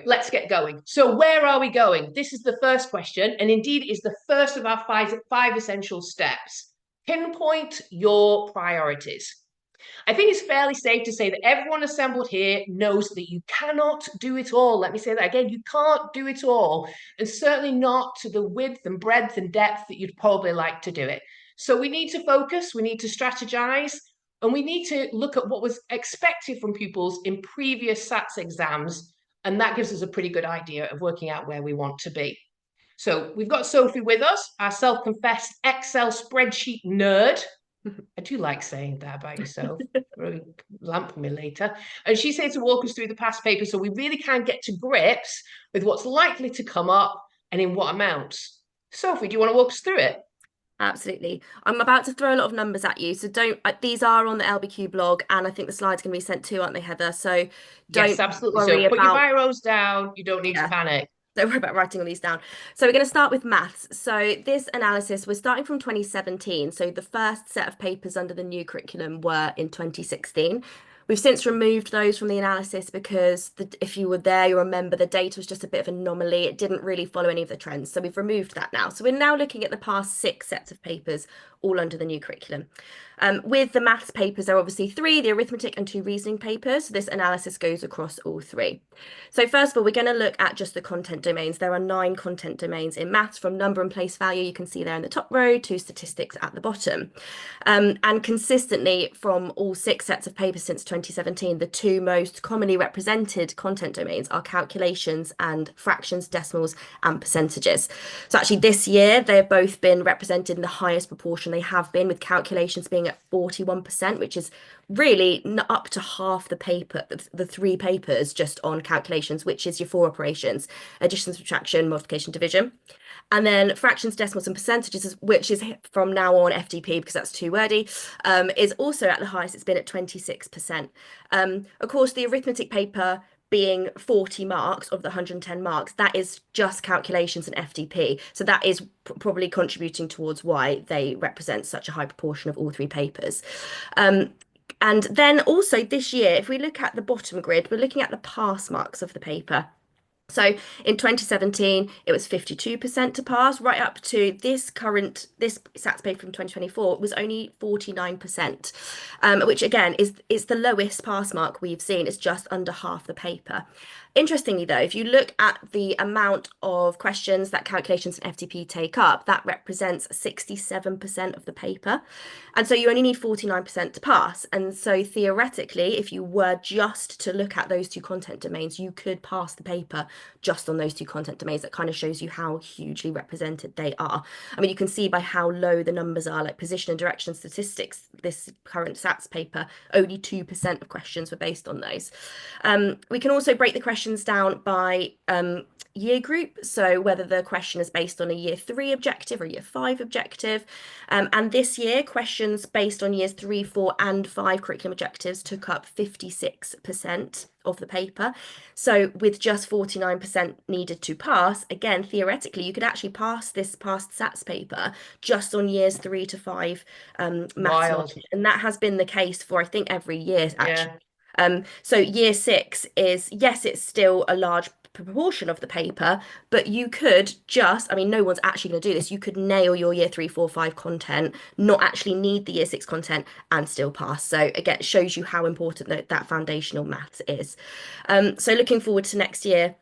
Let's get going. So where are we going? This is the first question, and indeed is the first of our five essential steps. Pinpoint your priorities. I think it's fairly safe to say that everyone assembled here knows that you cannot do it all. Let me say that again. You can't do it all, and certainly not to the width and breadth and depth that you'd probably like to do it. So we need to focus, we need to strategize, and we need to look at what was expected from pupils in previous SATs exams, and that gives us a pretty good idea of working out where we want to be. So we've got Sophie with us, our self-confessed Excel spreadsheet nerd. I do like saying that about yourself. Really lamp me later. And she's here to walk us through the past paper so we really can get to grips with what's likely to come up and in what amounts. Sophie, do you want to walk us through it? Absolutely. I'm about to throw a lot of numbers at you. So don't, these are on the LBQ blog, and I think the slides can be sent too, aren't they, Heather? So Yes, don't absolutely. So worry put your about, biros down. You don't need to yeah, panic. don't worry about writing all these down. So we're going to start with maths. So this analysis, we're starting from 2017. So the first set of papers under the new curriculum were in 2016. We've since removed those from the analysis because if you were there, you remember the data was just a bit of an anomaly. It didn't really follow any of the trends. So we've removed that now. So we're now looking at the past 6 sets of papers, all under the new curriculum. With the maths papers, there are obviously 3, the arithmetic and 2 reasoning papers. So this analysis goes across all 3. So first of all, we're going to look at just the content domains. There are 9 content domains in maths, from number and place value, you can see there in the top row, to statistics at the bottom. And consistently from all 6 sets of papers since 2017, the 2 most commonly represented content domains are calculations and fractions, decimals, and percentages. So actually this year, they've both been represented in the highest proportion they have been, with calculations being at 41%, which is really up to half the paper, the 3 papers just on calculations, which is your 4 operations: addition, subtraction, multiplication, division. And then fractions, decimals, and percentages, which is from now on FDP because that's too wordy, is also at the highest. It's been at 26%. Of course, the arithmetic paper being 40 marks of the 110 marks, that is just calculations and FDP. So that is probably contributing towards why they represent such a high proportion of all 3 papers. And then also this year, if we look at the bottom grid, we're looking at the pass marks of the paper. So in 2017, it was 52% to pass, right up to this SATs paper from 2024 was only 49%, which again is the lowest pass mark we've seen. It's just under half the paper. Interestingly, though, if you look at the amount of questions that calculations and FTP take up, that represents 67% of the paper. And so you only need 49% to pass. And so theoretically, if you were just to look at those 2 content domains, you could pass the paper just on those 2 content domains. That kind of shows you how hugely represented they are. I mean, you can see by how low the numbers are, like position and direction statistics, this current SATs paper, only 2% of questions were based on those. We can also break the questions down by year group, so whether the question is based on a year 3 objective or year 5 objective. And this year, questions based on years 3, 4, and 5 curriculum objectives took up 56% of the paper. So with just 49% needed to pass, again, theoretically, you could actually pass this past SATs paper just on years 3 to 5 maths Wild. knowledge. And that has been the case for, I think, every year, actually. Yeah. So year 6 is, yes, it's still a large proportion of the paper, but you could just, I mean, no one's actually going to do this. You could nail your year 3, 4, 5 content, not actually need the year 6 content, and still pass. So again, it shows you how important that foundational maths is. So looking forward to next year,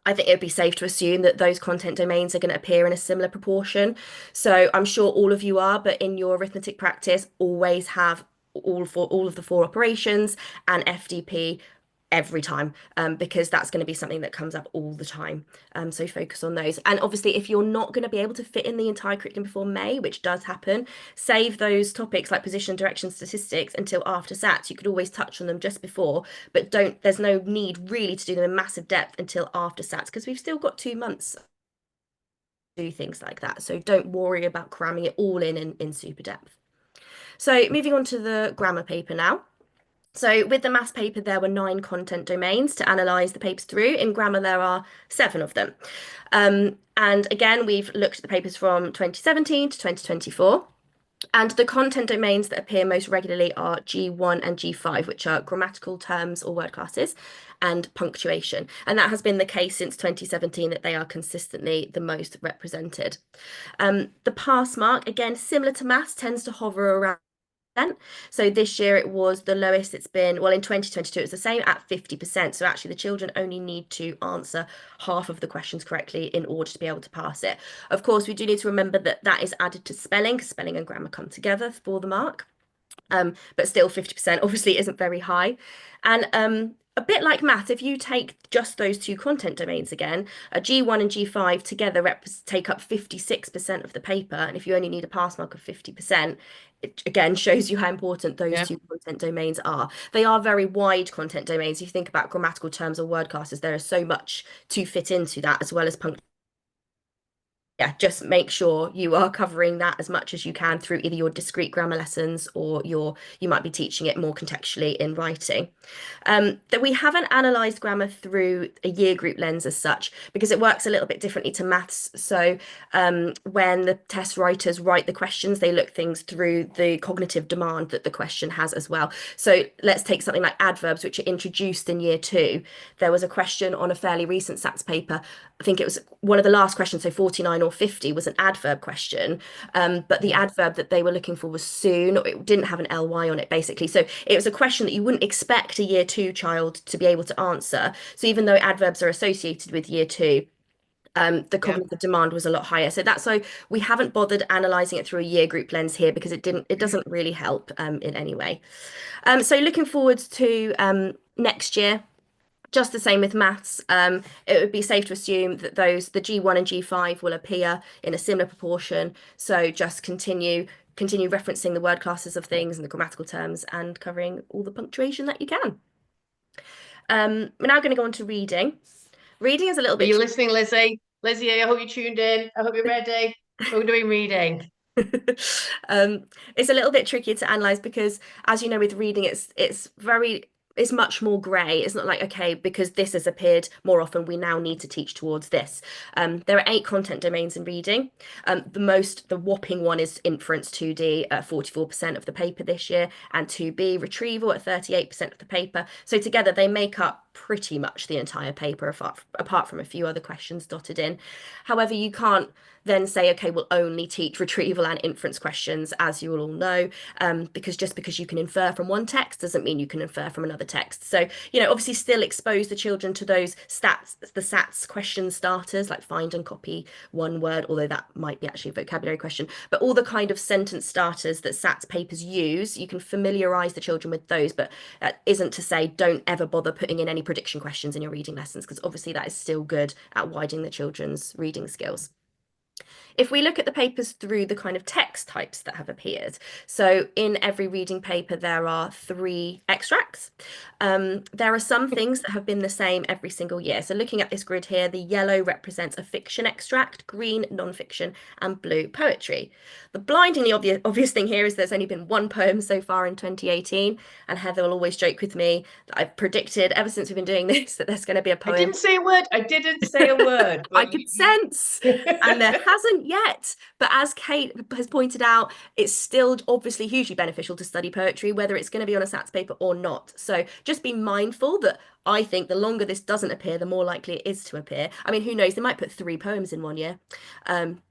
I think it would be safe to assume that those content domains are going to appear in a similar proportion. So I'm sure all of you are, but in your arithmetic practice, always have all of the 4 operations and FDP every time, because that's going to be something that comes up all the time. So focus on those. And obviously, if you're not going to be able to fit in the entire curriculum before May, which does happen, save those topics like position, direction, statistics until after SATs. You could always touch on them just before, but there's no need really to do them in massive depth until after SATs, because we've still got 2 months to do things like that. So don't worry about cramming it all in super depth. So moving on to the grammar paper now. So with the maths paper, there were 9 content domains to analyse the papers through. In grammar, there are 7 of them. And again, we've looked at the papers from 2017 to 2024. And the content domains that appear most regularly are G1 and G5, which are grammatical terms or word classes, and punctuation. And that has been the case since 2017, that they are consistently the most represented. The pass mark, again, similar to maths, tends to hover around. So this year it was the lowest it's been. Well, in 2022 it was the same at 50%. So actually the children only need to answer half of the questions correctly in order to be able to pass it. Of course, we do need to remember that that is added to spelling, because spelling and grammar come together for the mark. But still 50% obviously isn't very high. And a bit like math, if you take just those two content domains again, a G1 and G5 together take up 56% of the paper. And if you only need a pass mark of 50%, it again shows you how important those two content domains are. They are very wide content domains. If you think about grammatical terms or word classes, there is so much to fit into that, as well as punctuation. Yeah, just make sure you are covering that as much as you can through either your discrete grammar lessons, or you might be teaching it more contextually in writing. That we haven't analysed grammar through a year group lens as such, because it works a little bit differently to maths. So when the test writers write the questions, they look things through the cognitive demand that the question has as well. So let's take something like adverbs, which are introduced in year 2. There was a question on a fairly recent SATs paper. I think it was one of the last questions, so 49 or 50 was an adverb question, but the adverb that they were looking for was soon. It didn't have an ly on it, basically. So it was a question that you wouldn't expect a year 2 child to be able to answer. So even though adverbs are associated with year 2, the cognitive demand was a lot higher. So that's why we haven't bothered analysing it through a year group lens here, because it doesn't really help in any way. So looking forward to next year. Just the same with maths, it would be safe to assume that the G1 and G5 will appear in a similar proportion. So just continue referencing the word classes of things and the grammatical terms, and covering all the punctuation that you can. We're now going to go on to reading. Reading is a little Are bit you listening, Lizzie? Lizzie, I hope you tuned in. I hope you're ready. We're doing reading. It's a little bit trickier to analyze, because as you know, with reading, it's much more grey. It's not like, okay, because this has appeared more often, we now need to teach towards this. There are 8 content domains in reading. The whopping one is inference 2D at 44% of the paper this year, and 2B retrieval at 38% of the paper. So together they make up pretty much the entire paper, apart from a few other questions dotted in. However, you can't then say, okay, we'll only teach retrieval and inference questions, as you will all know, because just because you can infer from one text doesn't mean you can infer from another text. So, obviously still expose the children to those the SATs question starters, like find and copy one word, although that might be actually a vocabulary question, but all the kind of sentence starters that SATs papers use, you can familiarise the children with those, but that isn't to say don't ever bother putting in any prediction questions in your reading lessons, because obviously that is still good at widening the children's reading skills. If we look at the papers through the kind of text types that have appeared, so in every reading paper there are 3 extracts. There are some things that have been the same every single year. So looking at this grid here, the yellow represents a fiction extract, green non-fiction, and blue poetry. The blindingly obvious thing here is there's only been 1 poem so far in 2018, and Heather will always joke with me that I've predicted ever since we've been doing this that there's going to be a poem. I didn't say a word. I didn't say a word. I could sense, and there hasn't yet. But as Kate has pointed out, it's still obviously hugely beneficial to study poetry, whether it's going to be on a SATs paper or not. So just be mindful that I think the longer this doesn't appear, the more likely it is to appear. I mean, who knows? They might put 3 poems in one year,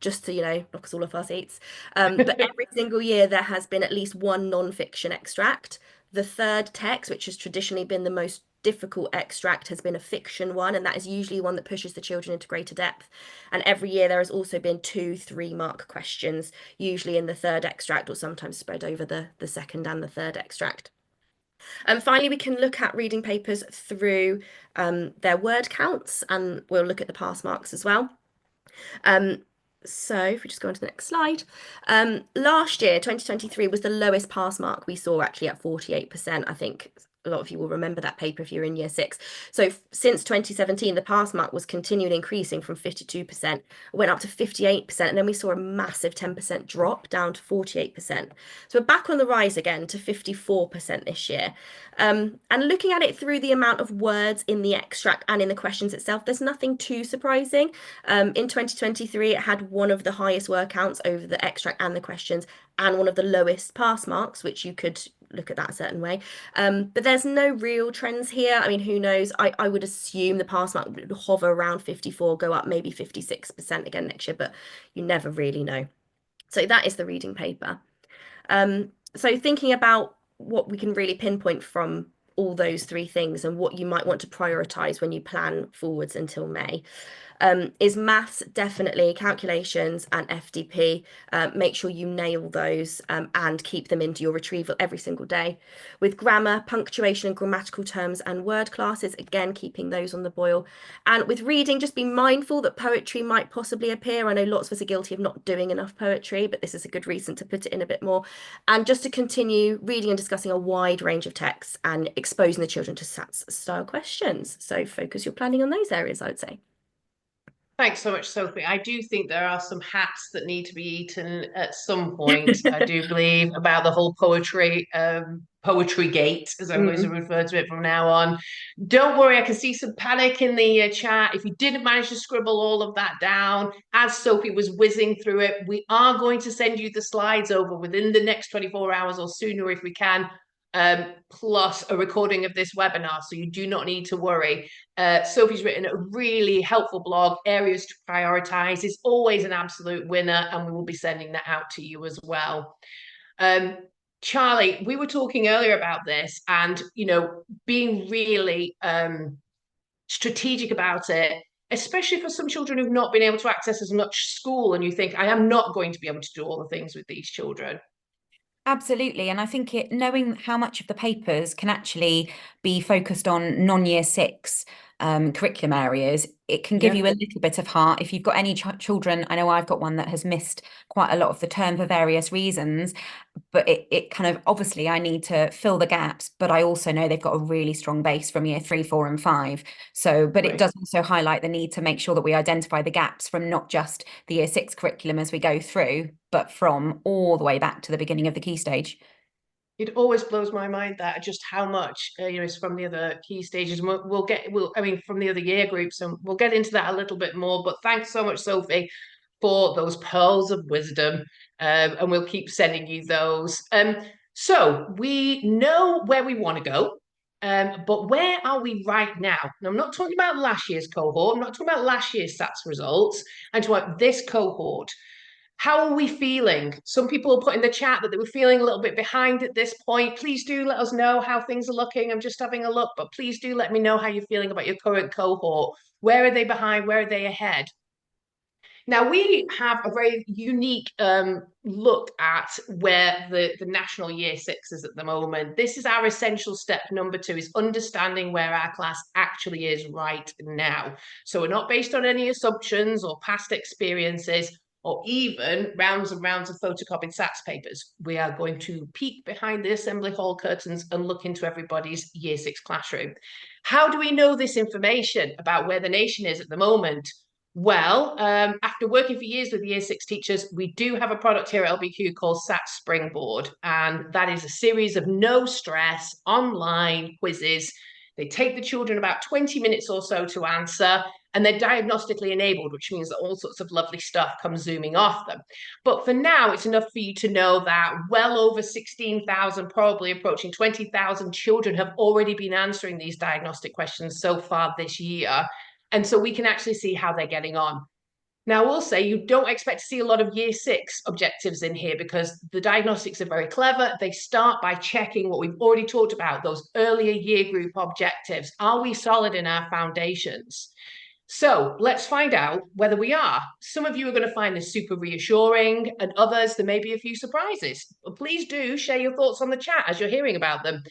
just to, knock us all off our seats. But every single year there has been at least 1 non-fiction extract. The third text, which has traditionally been the most difficult extract, has been a fiction one, and that is usually one that pushes the children into greater depth. And every year there has also been 2 3-mark questions, usually in the third extract, or sometimes spread over the second and the third extract. And finally, we can look at reading papers through their word counts, and we'll look at the pass marks as well. So if we just go on to the next slide, last year, 2023, was the lowest pass mark we saw, actually at 48%. I think a lot of you will remember that paper if you're in year six. So since 2017, the pass mark was continuing increasing from 52%, went up to 58%, and then we saw a massive 10% drop down to 48%. So we're back on the rise again to 54% this year. And looking at it through the amount of words in the extract and in the questions itself, there's nothing too surprising. In 2023, it had one of the highest word counts over the extract and the questions, and one of the lowest pass marks, which you could look at that a certain way. But there's no real trends here. I mean, who knows? I would assume the pass mark would hover around 54, go up maybe 56% again next year, but you never really know. So that is the reading paper. So thinking about what we can really pinpoint from all those three things and what you might want to prioritize when you plan forwards until May. Is maths, definitely, calculations and FDP. Make sure you nail those and keep them into your retrieval every single day. With grammar, punctuation and grammatical terms and word classes, again, keeping those on the boil. And with reading, just be mindful that poetry might possibly appear. I know lots of us are guilty of not doing enough poetry, but this is a good reason to put it in a bit more. And just to continue reading and discussing a wide range of texts and exposing the children to SATs style questions. So focus your planning on those areas, I would say. Thanks so much, Sophie. I do think there are some hats that need to be eaten at some point. I do believe about the whole poetry gate, as I'm going to refer to it from now on. Don't worry, I can see some panic in the chat. If you didn't manage to scribble all of that down, as Sophie was whizzing through it, we are going to send you the slides over within the next 24 hours or sooner if we can. Plus a recording of this webinar, so you do not need to worry. Sophie's written a really helpful blog, Areas to Prioritise. It's always an absolute winner, and we will be sending that out to you as well. Charlie, we were talking earlier about this and, being really strategic about it, especially for some children who've not been able to access as much school, and you think, I am not going to be able to do all the things with these children. Absolutely. And I think knowing how much of the papers can actually be focused on non-year six curriculum areas, it can give you a little bit of heart. If you've got any children, I know I've got one that has missed quite a lot of the term for various reasons, but it kind of, obviously I need to fill the gaps, but I also know they've got a really strong base from year 3, 4 and 5. So, but it does also highlight the need to make sure that we identify the gaps from not just the year 6 curriculum as we go through, but from all the way back to the beginning of the key stage. It always blows my mind that just how much is from the other key stages. I mean, from the other year groups, and we'll get into that a little bit more. But thanks so much, Sophie, for those pearls of wisdom, and we'll keep sending you those. So we know where we want to go, but where are we right now? And I'm not talking about last year's cohort. I'm not talking about last year's SATs results. I'm talking about this cohort. How are we feeling? Some people put in the chat that they were feeling a little bit behind at this point. Please do let us know how things are looking. I'm just having a look, but please do let me know how you're feeling about your current cohort. Where are they behind? Where are they ahead? Now, we have a very unique look at where the national year 6 is at the moment. This is our essential step number 2, is understanding where our class actually is right now. So we're not based on any assumptions or past experiences, or even rounds and rounds of photocopied SATs papers. We are going to peek behind the assembly hall curtains and look into everybody's year 6 classroom. How do we know this information about where the nation is at the moment? Well, after working for years with year 6 teachers, we do have a product here at LBQ called SAT Springboard, and that is a series of no stress online quizzes. They take the children about 20 minutes or so to answer, and they're diagnostically enabled, which means that all sorts of lovely stuff comes zooming off them. But for now, it's enough for you to know that well over 16,000, probably approaching 20,000 children have already been answering these diagnostic questions so far this year. And so we can actually see how they're getting on. Now, I will say you don't expect to see a lot of year 6 objectives in here because the diagnostics are very clever. They start by checking what we've already talked about, those earlier year group objectives. Are we solid in our foundations? So let's find out whether we are. Some of you are going to find this super reassuring, and others, there may be a few surprises. But please do share your thoughts on the chat as you're hearing about them.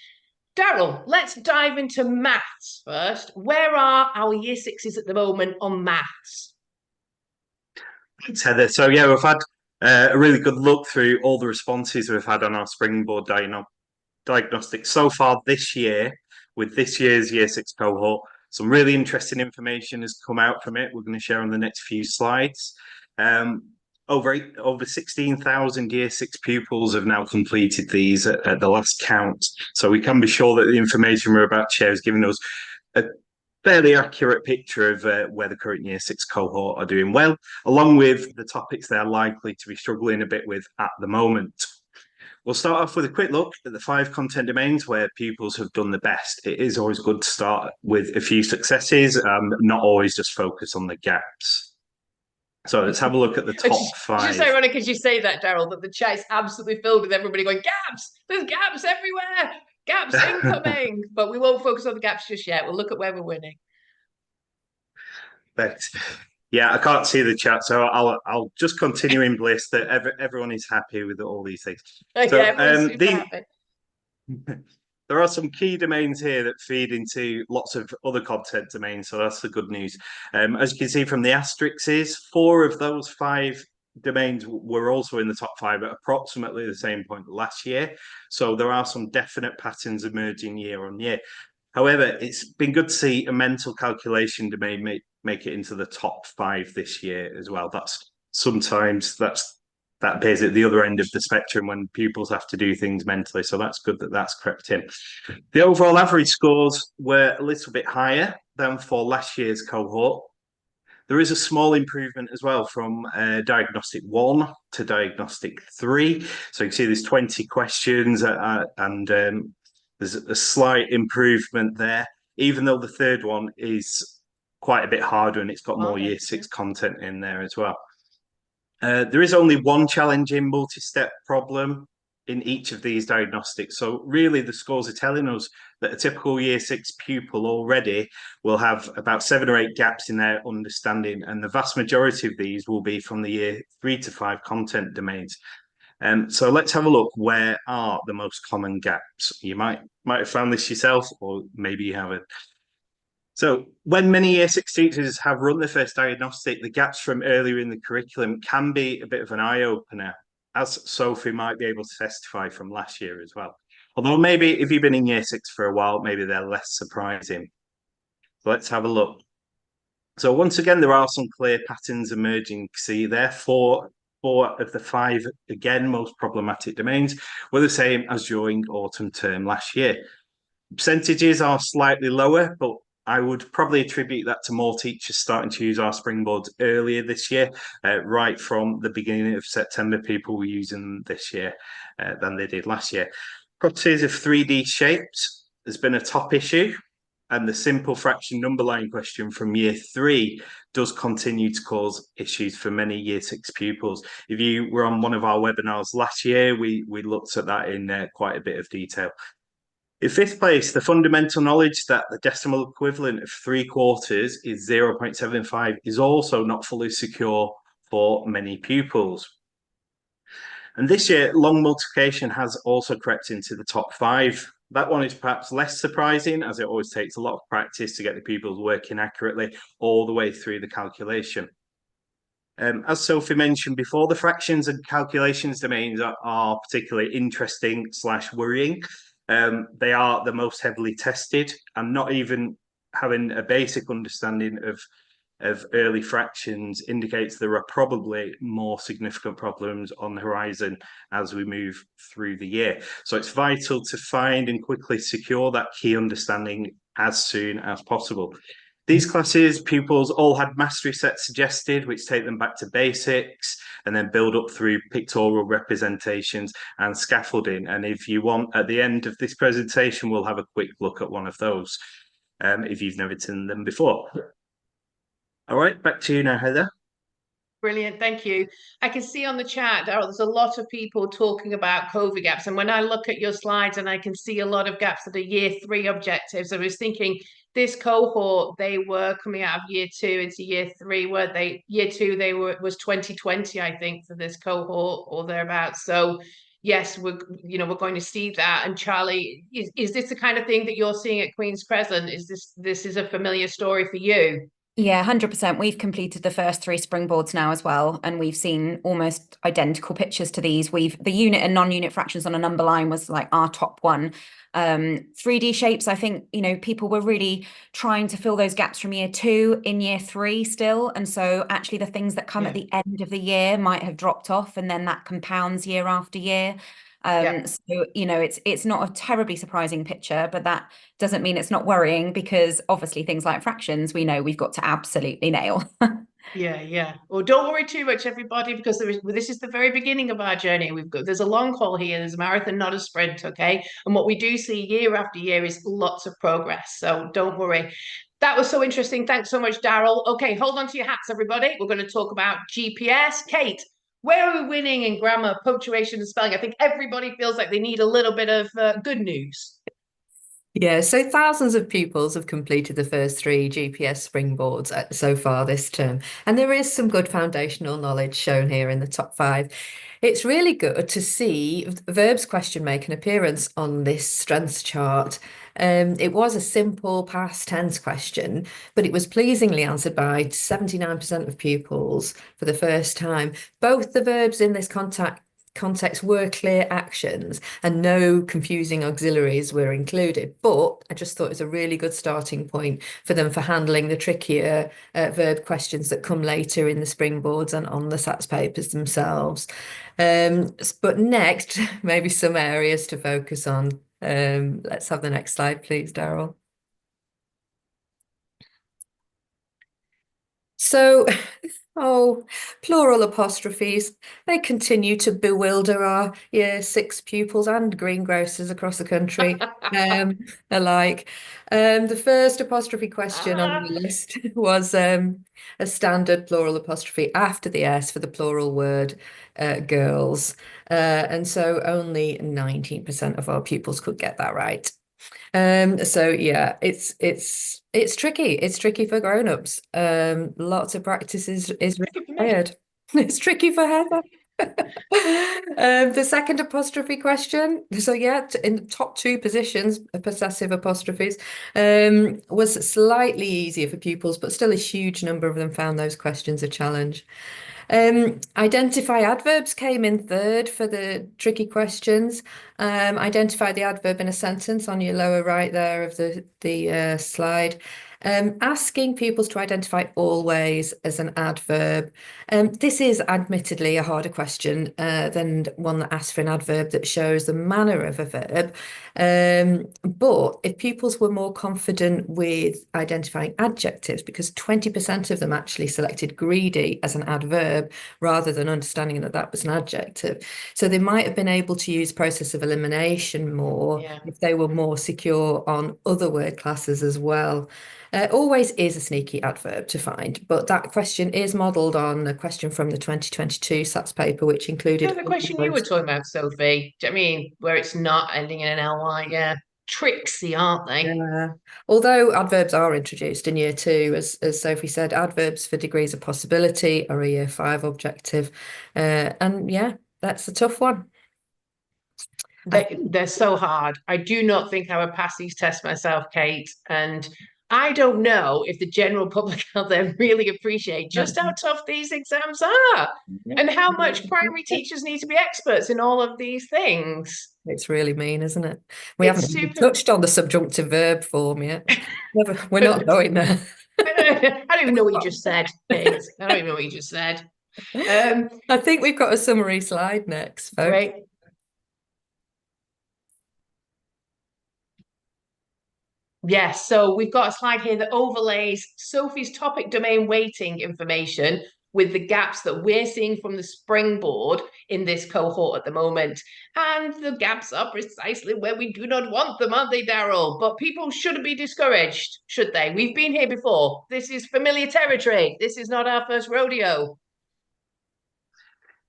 Daryl, let's dive into maths first. Where are our year 6s at the moment on maths? Thanks, Heather. So yeah, we've had a really good look through all the responses we've had on our Springboard diagnostic so far this year. with this year's Year 6 cohort. Some really interesting information has come out from it. We're going to share on the next few slides. Over 16,000 Year 6 pupils have now completed these at the last count. So we can be sure that the information we're about to share is giving us a fairly accurate picture of where the current Year 6 cohort are doing well, along with the topics they're likely to be struggling a bit with at the moment. We'll start off with a quick look at the 5 content domains where pupils have done the best. It is always good to start with a few successes, not always just focus on the gaps. So let's have a look at the top 5. It's just ironic as you say that, Daryl, that the chat is absolutely filled with everybody going, gaps! There's gaps everywhere! Gaps incoming! But we won't focus on the gaps just yet. We'll look at where we're winning. But yeah, I can't see the chat, so I'll just continue in bliss that everyone is happy with all these things. So, yeah, everyone's super happy. There are some key domains here that feed into lots of other content domains, so that's the good news. As you can see from the asterisks, 4 of those 5 domains were also in the top 5 at approximately the same point last year. So there are some definite patterns emerging year on year. However, it's been good to see a mental calculation domain make it into the top 5 this year as well. That appears at the other end of the spectrum when pupils have to do things mentally. So that's good that that's crept in. The overall average scores were a little bit higher than for last year's cohort. There is a small improvement as well from diagnostic 1 to diagnostic 3. So you can see there's 20 questions and there's a slight improvement there, even though the third one is quite a bit harder and it's got more Year 6 content in there as well. There is only one challenging multi-step problem in each of these diagnostics. So really the scores are telling us that a typical Year 6 pupil already will have about 7 or 8 gaps in their understanding, and the vast majority of these will be from the Year 3 to 5 content domains. So let's have a look. Where are the most common gaps? You might have found this yourself, or maybe you haven't. So when many Year 6 teachers have run the first diagnostic, the gaps from earlier in the curriculum can be a bit of an eye-opener, as Sophie might be able to testify from last year as well. Although maybe if you've been in Year 6 for a while, maybe they're less surprising. So let's have a look. So once again, there are some clear patterns emerging. See there, 4 of the 5, again, most problematic domains were the same as during autumn term last year. Percentages are slightly lower, but I would probably attribute that to more teachers starting to use our springboards earlier this year. Right from the beginning of September, people were using them this year than they did last year. Properties of 3D shapes has been a top issue, and the simple fraction number line question from Year 3 does continue to cause issues for many Year 6 pupils. If you were on one of our webinars last year, we looked at that in quite a bit of detail. In 5th place, the fundamental knowledge that the decimal equivalent of 3/4 is 0.75 is also not fully secure for many pupils. And this year, long multiplication has also crept into the top 5. That one is perhaps less surprising, as it always takes a lot of practice to get the pupils working accurately all the way through the calculation. As Sophie mentioned before, the fractions and calculations domains are particularly interesting / worrying. They are the most heavily tested, and not even having a basic understanding of early fractions indicates there are probably more significant problems on the horizon as we move through the year. So it's vital to find and quickly secure that key understanding as soon as possible. These classes, pupils all had mastery sets suggested, which take them back to basics and then build up through pictorial representations and scaffolding. And if you want, at the end of this presentation, we'll have a quick look at one of those if you've never seen them before. All right, back to you now, Heather. Brilliant, thank you. I can see on the chat, Daryl, there's a lot of people talking about COVID gaps. And when I look at your slides and I can see a lot of gaps that are Year 3 objectives, I was thinking this cohort, they were coming out of Year 2 into Year 3, weren't they? Year 2, was 2020, I think, for this cohort or thereabouts. So yes, we're going to see that. And Charlie, is this the kind of thing that you're seeing at Queen's Crescent? Is this is a familiar story for you? Yeah, 100%. We've completed the first 3 springboards now as well, and we've seen almost identical pictures to these. The unit and non-unit fractions on a number line was like our top one. 3D shapes, I think, people were really trying to fill those gaps from year 2 in year 3 still. And so actually the things that come at the end of the year might have dropped off, and then that compounds year after year. So, it's not a terribly surprising picture, but that doesn't mean it's not worrying, because obviously things like fractions, we know we've got to absolutely nail. Yeah. Well, don't worry too much, everybody, because this is the very beginning of our journey. There's a long haul here. There's a marathon, not a sprint, okay? And what we do see year after year is lots of progress. So don't worry. That was so interesting. Thanks so much, Daryl. Okay, hold on to your hats, everybody. We're going to talk about GPS. Kate, where are we winning in grammar, punctuation, and spelling? I think everybody feels like they need a little bit of good news. Yeah, so thousands of pupils have completed the first 3 GPS springboards so far this term, and there is some good foundational knowledge shown here in the top 5. It's really good to see verbs question make an appearance on this strengths chart. It was a simple past tense question, but it was pleasingly answered by 79% of pupils for the first time. Both the verbs in this context were clear actions, and no confusing auxiliaries were included, but I just thought it was a really good starting point for them for handling the trickier verb questions that come later in the springboards and on the SATs papers themselves. But next, maybe some areas to focus on. Let's have the next slide, please, Daryl. So, plural apostrophes, they continue to bewilder our year 6 pupils and greengrocers across the country alike. The first apostrophe question on the list was a standard plural apostrophe after the S for the plural word girls. And so only 19% of our pupils could get that right. So yeah, it's tricky. It's tricky for grown-ups. Lots of practice is required. It's tricky for Heather. The second apostrophe question. So yeah, in the top 2 positions, possessive apostrophes, was slightly easier for pupils, but still a huge number of them found those questions a challenge. Identify adverbs came in 3rd for the tricky questions. Identify the adverb in a sentence on your lower right there of the slide. Asking pupils to identify always as an adverb. This is admittedly a harder question than one that asks for an adverb that shows the manner of a verb. But if pupils were more confident with identifying adjectives, because 20% of them actually selected greedy as an adverb rather than understanding that that was an adjective. So they might have been able to use process of elimination more if they were more secure on other word classes as well. Always is a sneaky adverb to find, but that question is modelled on a question from the 2022 SATs paper, which included... The question you were talking about, Sophie, I mean, where it's not ending in an ly, yeah. Tricksy, aren't they? Yeah. Although adverbs are introduced in year 2, as Sophie said, adverbs for degrees of possibility are a year 5 objective. And yeah, that's a tough one. They're so hard. I do not think I would pass these tests myself, Kate. And I don't know if the general public out there really appreciate just how tough these exams are and how much primary teachers need to be experts in all of these things. It's really mean, isn't it? We haven't even touched on the subjunctive verb form yet. We're not going there. I don't even know what you just said, Kate. I don't even know what you just said. I think we've got a summary slide next, folks. Great. Yes, so we've got a slide here that overlays Sophie's topic domain weighting information with the gaps that we're seeing from the springboard in this cohort at the moment. And the gaps are precisely where we do not want them, aren't they, Daryl? But people shouldn't be discouraged, should they? We've been here before. This is familiar territory. This is not our first rodeo.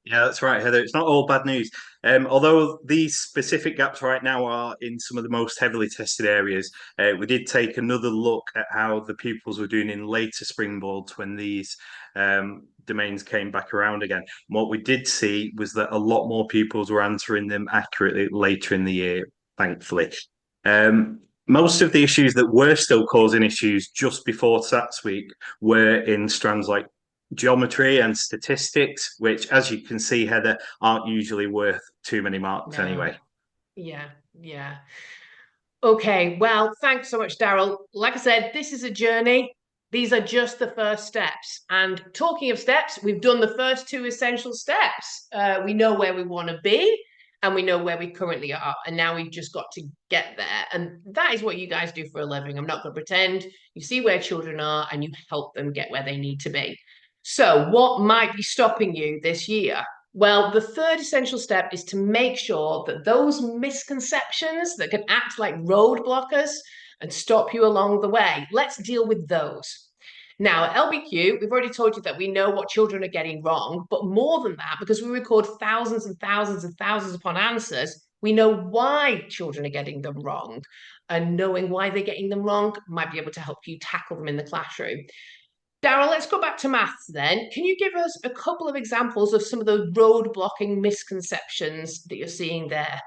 Yeah, that's right, Heather. It's not all bad news. Although these specific gaps right now are in some of the most heavily tested areas, we did take another look at how the pupils were doing in later springboards when these domains came back around again. And what we did see was that a lot more pupils were answering them accurately later in the year, thankfully. Most of the issues that were still causing issues just before SATS week were in strands like geometry and statistics, which, as you can see, Heather, aren't usually worth too many marks anyway. Yeah, yeah. Okay, well, thanks so much, Daryl. Like I said, this is a journey. These are just the first steps. And talking of steps, we've done the first 2 essential steps. We know where we want to be and we know where we currently are. And now we've just got to get there. And that is what you guys do for a living. I'm not going to pretend. You see where children are and you help them get where they need to be. So what might be stopping you this year? Well, the third essential step is to make sure that those misconceptions that can act like roadblockers and stop you along the way, let's deal with those. Now, at LBQ, we've already told you that we know what children are getting wrong, but more than that, because we record thousands and thousands and thousands upon answers, we know why children are getting them wrong. And knowing why they're getting them wrong might be able to help you tackle them in the classroom. Daryl, let's go back to maths then. Can you give us a couple of examples of some of the road-blocking misconceptions that you're seeing there?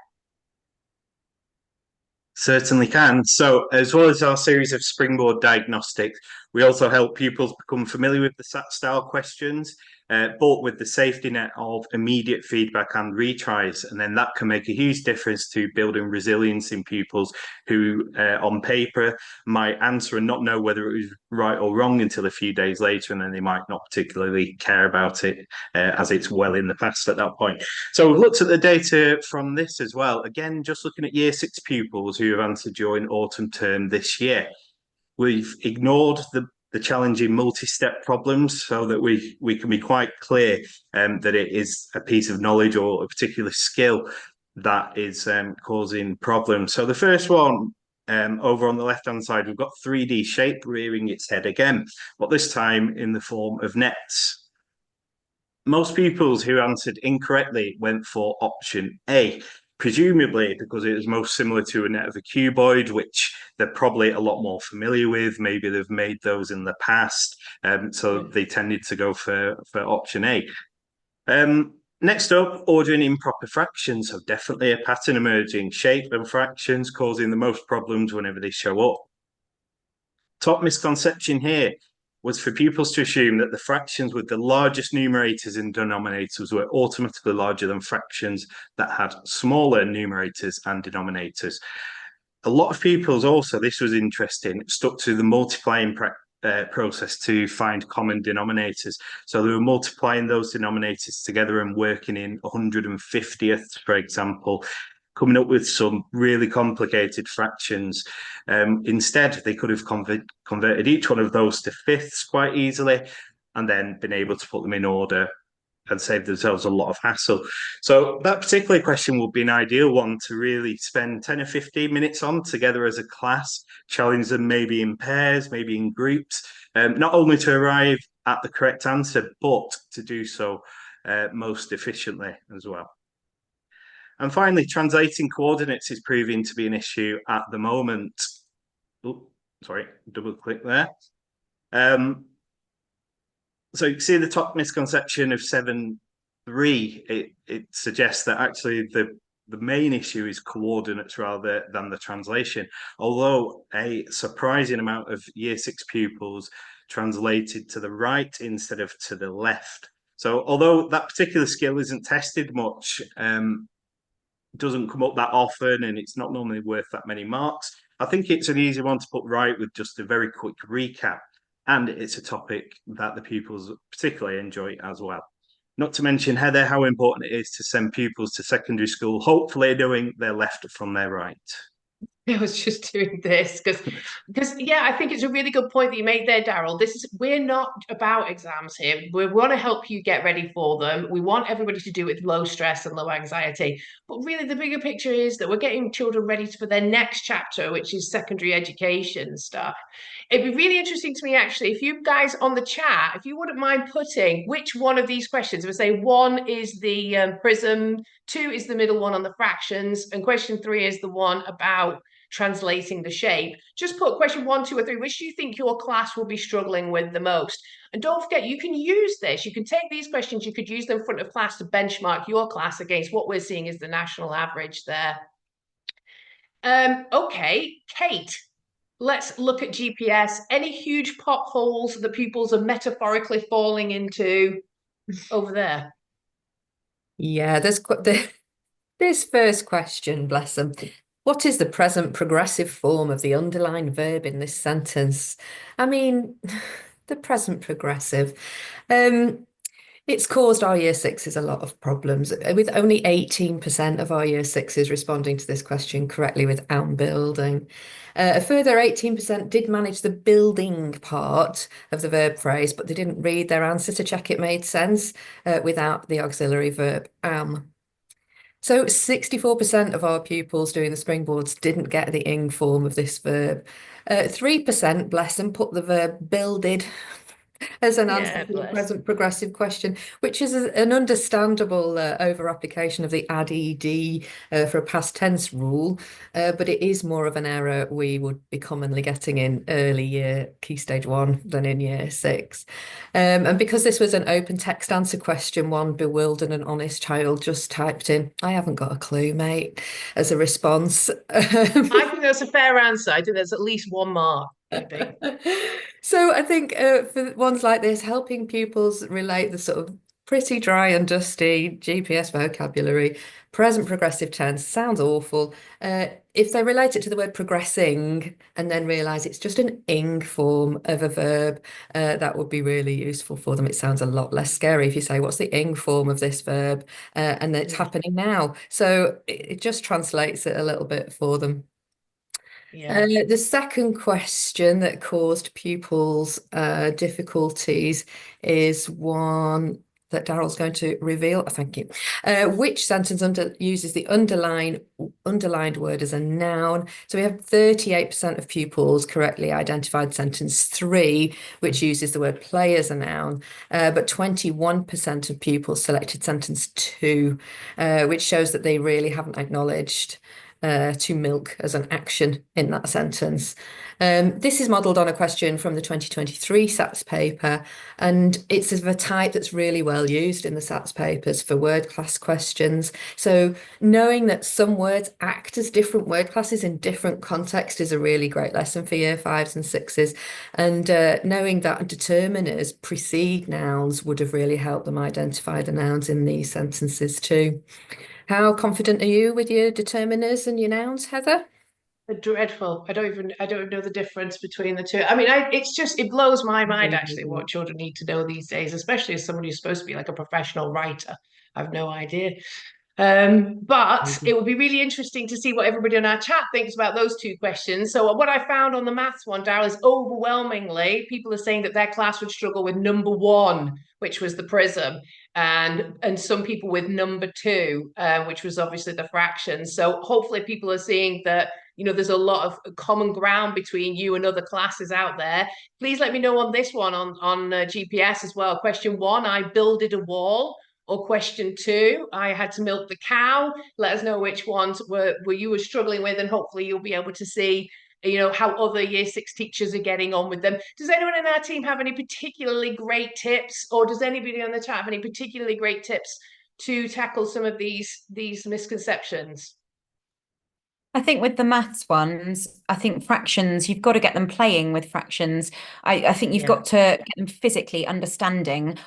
Certainly can. So, as well as our series of springboard diagnostics, we also help pupils become familiar with the SAT style questions, but with the safety net of immediate feedback and retries. And then that can make a huge difference to building resilience in pupils who, on paper, might answer and not know whether it was right or wrong until a few days later, and then they might not particularly care about it as it's well in the past at that point. So we've looked at the data from this as well. Again, just looking at year 6 pupils who have answered during autumn term this year. We've ignored the challenging multi-step problems so that we can be quite clear that it is a piece of knowledge or a particular skill that is causing problems. So the first one, over on the left-hand side, we've got 3D shape rearing its head again, but this time in the form of nets. Most pupils who answered incorrectly went for option A, presumably because it was most similar to a net of a cuboid, which they're probably a lot more familiar with. Maybe they've made those in the past, so they tended to go for option A. Next up, ordering improper fractions. So definitely a pattern emerging. Shape and fractions causing the most problems whenever they show up. Top misconception here was for pupils to assume that the fractions with the largest numerators and denominators were automatically larger than fractions that had smaller numerators and denominators. A lot of pupils also, this was interesting, stuck to the multiplying process to find common denominators. So they were multiplying those denominators together and working in 150th, for example, coming up with some really complicated fractions. Instead, they could have converted each one of those to fifths quite easily and then been able to put them in order and save themselves a lot of hassle. So that particular question would be an ideal one to really spend 10 or 15 minutes on together as a class, challenge them maybe in pairs, maybe in groups, not only to arrive at the correct answer, but to do so most efficiently as well. And finally, translating coordinates is proving to be an issue at the moment. Oh, sorry, double click there. So you can see the top misconception of 7.3. It suggests that actually the main issue is coordinates rather than the translation. Although a surprising amount of year 6 pupils translated to the right instead of to the left. So although that particular skill isn't tested much, doesn't come up that often and it's not normally worth that many marks, I think it's an easy one to put right with just a very quick recap. And it's a topic that the pupils particularly enjoy as well. Not to mention, Heather, how important it is to send pupils to secondary school, hopefully knowing their left from their right. I was just doing this because yeah, I think it's a really good point that you made there, Daryl. We're not about exams here. We want to help you get ready for them. We want everybody to do it with low stress and low anxiety. But really the bigger picture is that we're getting children ready for their next chapter, which is secondary education stuff. It'd be really interesting to me, actually, if you guys on the chat, if you wouldn't mind putting which one of these questions, we say 1 is the prism, 2 is the middle one on the fractions, and question 3 is the one about translating the shape. Just put question 1, 2, or 3, which do you think your class will be struggling with the most? And don't forget, you can use this. You can take these questions, you could use them in front of class to benchmark your class against what we're seeing as the national average there. Okay, Kate, let's look at GPS. Any huge potholes that pupils are metaphorically falling into over there? Yeah, this first question, bless them. What is the present progressive form of the underlying verb in this sentence? I mean, the present progressive. It's caused our year sixes a lot of problems, with only 18% of our year sixes responding to this question correctly with am building. A further 18% did manage the building part of the verb phrase, but they didn't read their answer to check it made sense without the auxiliary verb am. So 64% of our pupils doing the springboards didn't get the ing form of this verb. 3%, bless them, put the verb builded as an answer to the Bless. present progressive question, which is an understandable over application of the add ed for a past tense rule, but it is more of an error we would be commonly getting in early year key stage 1 than in year 6. And because this was an open text answer question, one bewildered and honest child just typed in, "I haven't got a clue, mate," as a response. I think that's a fair answer. I think there's at least 1 mark, maybe. So I think for ones like this, helping pupils relate the sort of pretty dry and dusty GPS vocabulary, present progressive tense sounds awful. If they relate it to the word progressing and then realise it's just an ing form of a verb, that would be really useful for them. It sounds a lot less scary if you say, "What's the ing form of this verb?" And it's happening now. So it just translates it a little bit for them. Yeah. The second question that caused pupils difficulties is one that Daryl's going to reveal. Thank you. Which sentence uses the underlined word as a noun? So we have 38% of pupils correctly identified sentence 3, which uses the word play as a noun, but 21% of pupils selected sentence 2, which shows that they really haven't acknowledged to milk as an action in that sentence. This is modelled on a question from the 2023 SATS paper, and it's of a type that's really well used in the SATS papers for word class questions. So knowing that some words act as different word classes in different contexts is a really great lesson for year 5s and 6s. And knowing that determiners precede nouns would have really helped them identify the nouns in these sentences too. How confident are you with your determiners and your nouns, Heather? Dreadful. I don't know the difference between the two. I mean, it blows my mind actually what children need to know these days, especially as somebody who's supposed to be like a professional writer. I've no idea. But it would be really interesting to see what everybody on our chat thinks about those 2 questions. So what I found on the maths one, Darryl, is overwhelmingly people are saying that their class would struggle with number 1, which was the prism, and some people with number 2, which was obviously the fraction. So hopefully people are seeing that, there's a lot of common ground between you and other classes out there. Please let me know on this one on GPS as well. Question 1, I builded a wall. Or question 2, I had to milk the cow. Let us know which ones were you were struggling with, and hopefully you'll be able to see, how other year 6 teachers are getting on with them. Does anyone in our team have any particularly great tips, or does anybody on the chat have any particularly great tips to tackle some of these misconceptions? I think with the maths ones, I think fractions, you've got to get them playing with fractions. I think you've got to get them physically understanding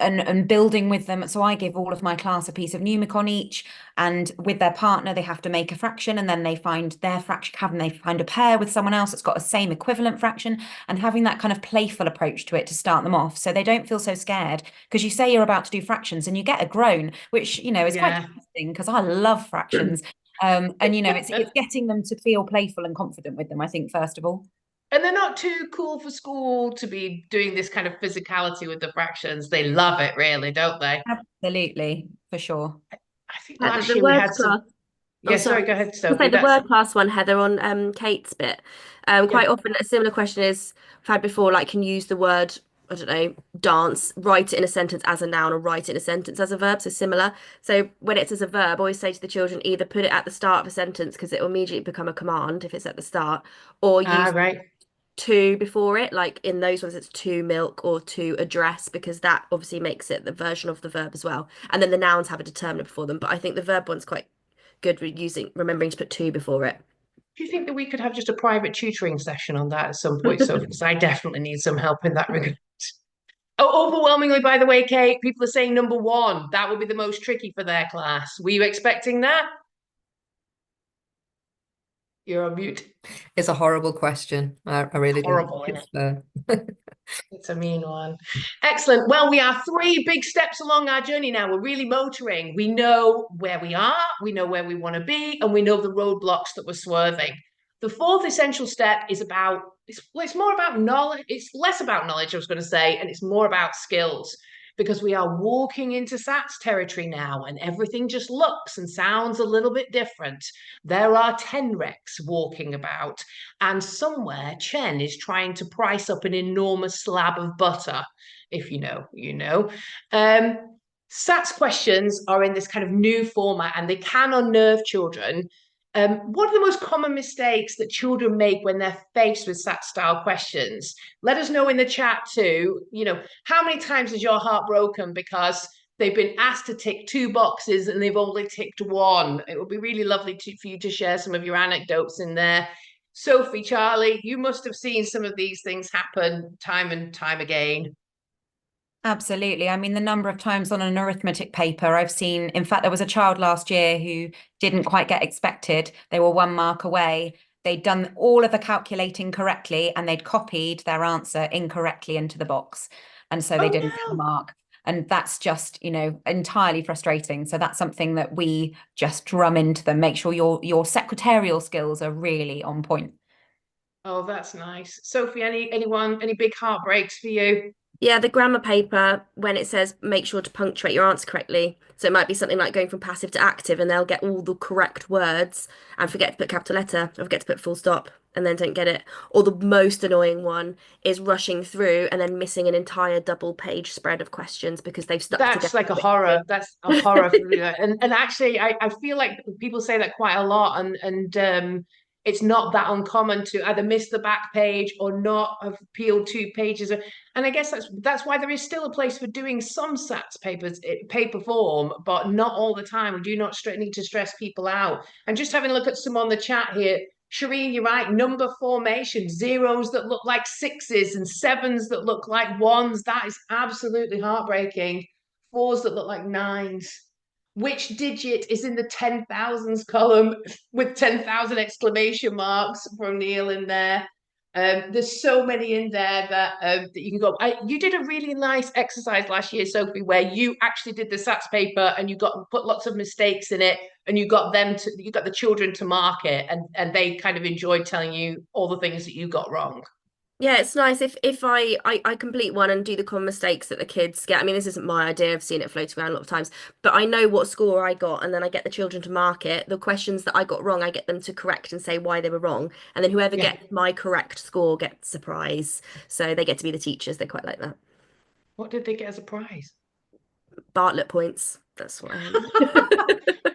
and building with them. So I give all of my class a piece of Numicon each, and with their partner, they have to make a fraction, and then they find their fraction, they find a pair with someone else that's got a same equivalent fraction, and having that kind of playful approach to it to start them off so they don't feel so scared. Because you say you're about to do fractions and you get a groan, which, is quite interesting because I love fractions. And it's getting them to feel playful and confident with them, I think, first of all. And they're not too cool for school to be doing this kind of physicality with the fractions. They love it, really, don't they? Absolutely, for sure. I think The last year we words had some. class. Yeah, Oh, sorry, sorry. go ahead, I was Sophie. gonna say the That's word class one, Heather, on Kate's bit. Quite often a similar question is I've had before, like, can you use the word, I don't know, dance, write it in a sentence as a noun or write it in a sentence as a verb. So similar. So when it's as a verb, I always say to the children, either put it at the start of a sentence because it will immediately become a command if it's at the start, or use right. to before it, like in those ones it's to milk or to address, because that obviously makes it the version of the verb as well. And then the nouns have a determiner before them. But I think the verb one's quite good with remembering to put to before it. Do you think that we could have just a private tutoring session on that at some point, Sophie? Because I definitely need some help in that regard. Oh, overwhelmingly, by the way, Kate, people are saying number one. That would be the most tricky for their class. Were you expecting that? You're on mute. It's a horrible question. I really Horrible, don't. isn't it? It's a mean one. Excellent. Well, we are 3 big steps along our journey now. We're really motoring. We know where we are, we know where we want to be, and we know the roadblocks that we're swerving. The 4th essential step is about, it's more about knowledge. It's less about knowledge, I was going to say, and it's more about skills, because we are walking into SATS territory now and everything just looks and sounds a little bit different. There are 10 recs walking about, and somewhere Chen is trying to price up an enormous slab of butter. If you know, you know. SATS questions are in this kind of new format and they can unnerve children. What are the most common mistakes that children make when they're faced with SAT style questions? Let us know in the chat too. You know, how many times is your heart broken because they've been asked to tick 2 boxes and they've only ticked 1? It would be really lovely for you to share some of your anecdotes in there. Sophie, Charlie, you must have seen some of these things happen time and time again. Absolutely. I mean, the number of times on an arithmetic paper I've seen, in fact, there was a child last year who didn't quite get expected. They were 1 mark away. They'd done all of the calculating correctly and they'd copied their answer incorrectly into the box. And so they didn't get the mark. And that's just, you know, entirely frustrating. So that's something that we just drum into them. Make sure your secretarial skills are really on point. Oh, that's nice. Sophie, any big heartbreaks for you? Yeah, the grammar paper, when it says make sure to punctuate your answer correctly. So it might be something like going from passive to active, and they'll get all the correct words and forget to put capital letter or forget to put full stop and then don't get it. Or the most annoying one is rushing through and then missing an entire double page spread of questions because they've stuck together. That's like a horror. That's a horror. And actually, I feel like people say that quite a lot, and it's not that uncommon to either miss the back page or not have peeled 2 pages. And I guess that's why there is still a place for doing some SATs papers, paper form, but not all the time. We do not need to stress people out. And just having a look at some on the chat here. Shireen, you're right. Number formation, 0s that look like 6s and 7s that look like 1s. That is absolutely heartbreaking. 4s that look like 9s. Which digit is in the 10,000s column with 10,000 exclamation marks from Neil in there? There's so many in there that you can go. You did a really nice exercise last year, Sophie, where you actually did the SATs paper and you put lots of mistakes in it, and you got the children to mark it, and they kind of enjoyed telling you all the things that you got wrong. Yeah, it's nice if I complete one and do the common mistakes that the kids get. I mean, this isn't my idea. I've seen it floating around a lot of times, but I know what score I got, and then I get the children to mark it. The questions that I got wrong, I get them to correct and say why they were wrong, and then whoever gets my correct score gets a prize. So they get to be the teachers. They quite like that. What did they get as a prize? Bartlett points. That's what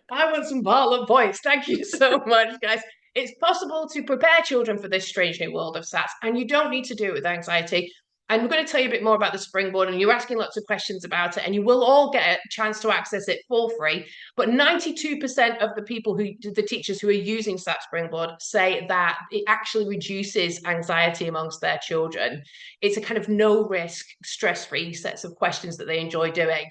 I I want some Bartlett points. Thank you so much, guys. It's possible to prepare children for this strange new world of SATs, and you don't need to do it with anxiety. And we're going to tell you a bit more about the Springboard, and you're asking lots of questions about it, and you will all get a chance to access it for free. But 92% of the teachers who are using SAT Springboard say that it actually reduces anxiety amongst their children. It's a kind of no-risk, stress-free sets of questions that they enjoy doing.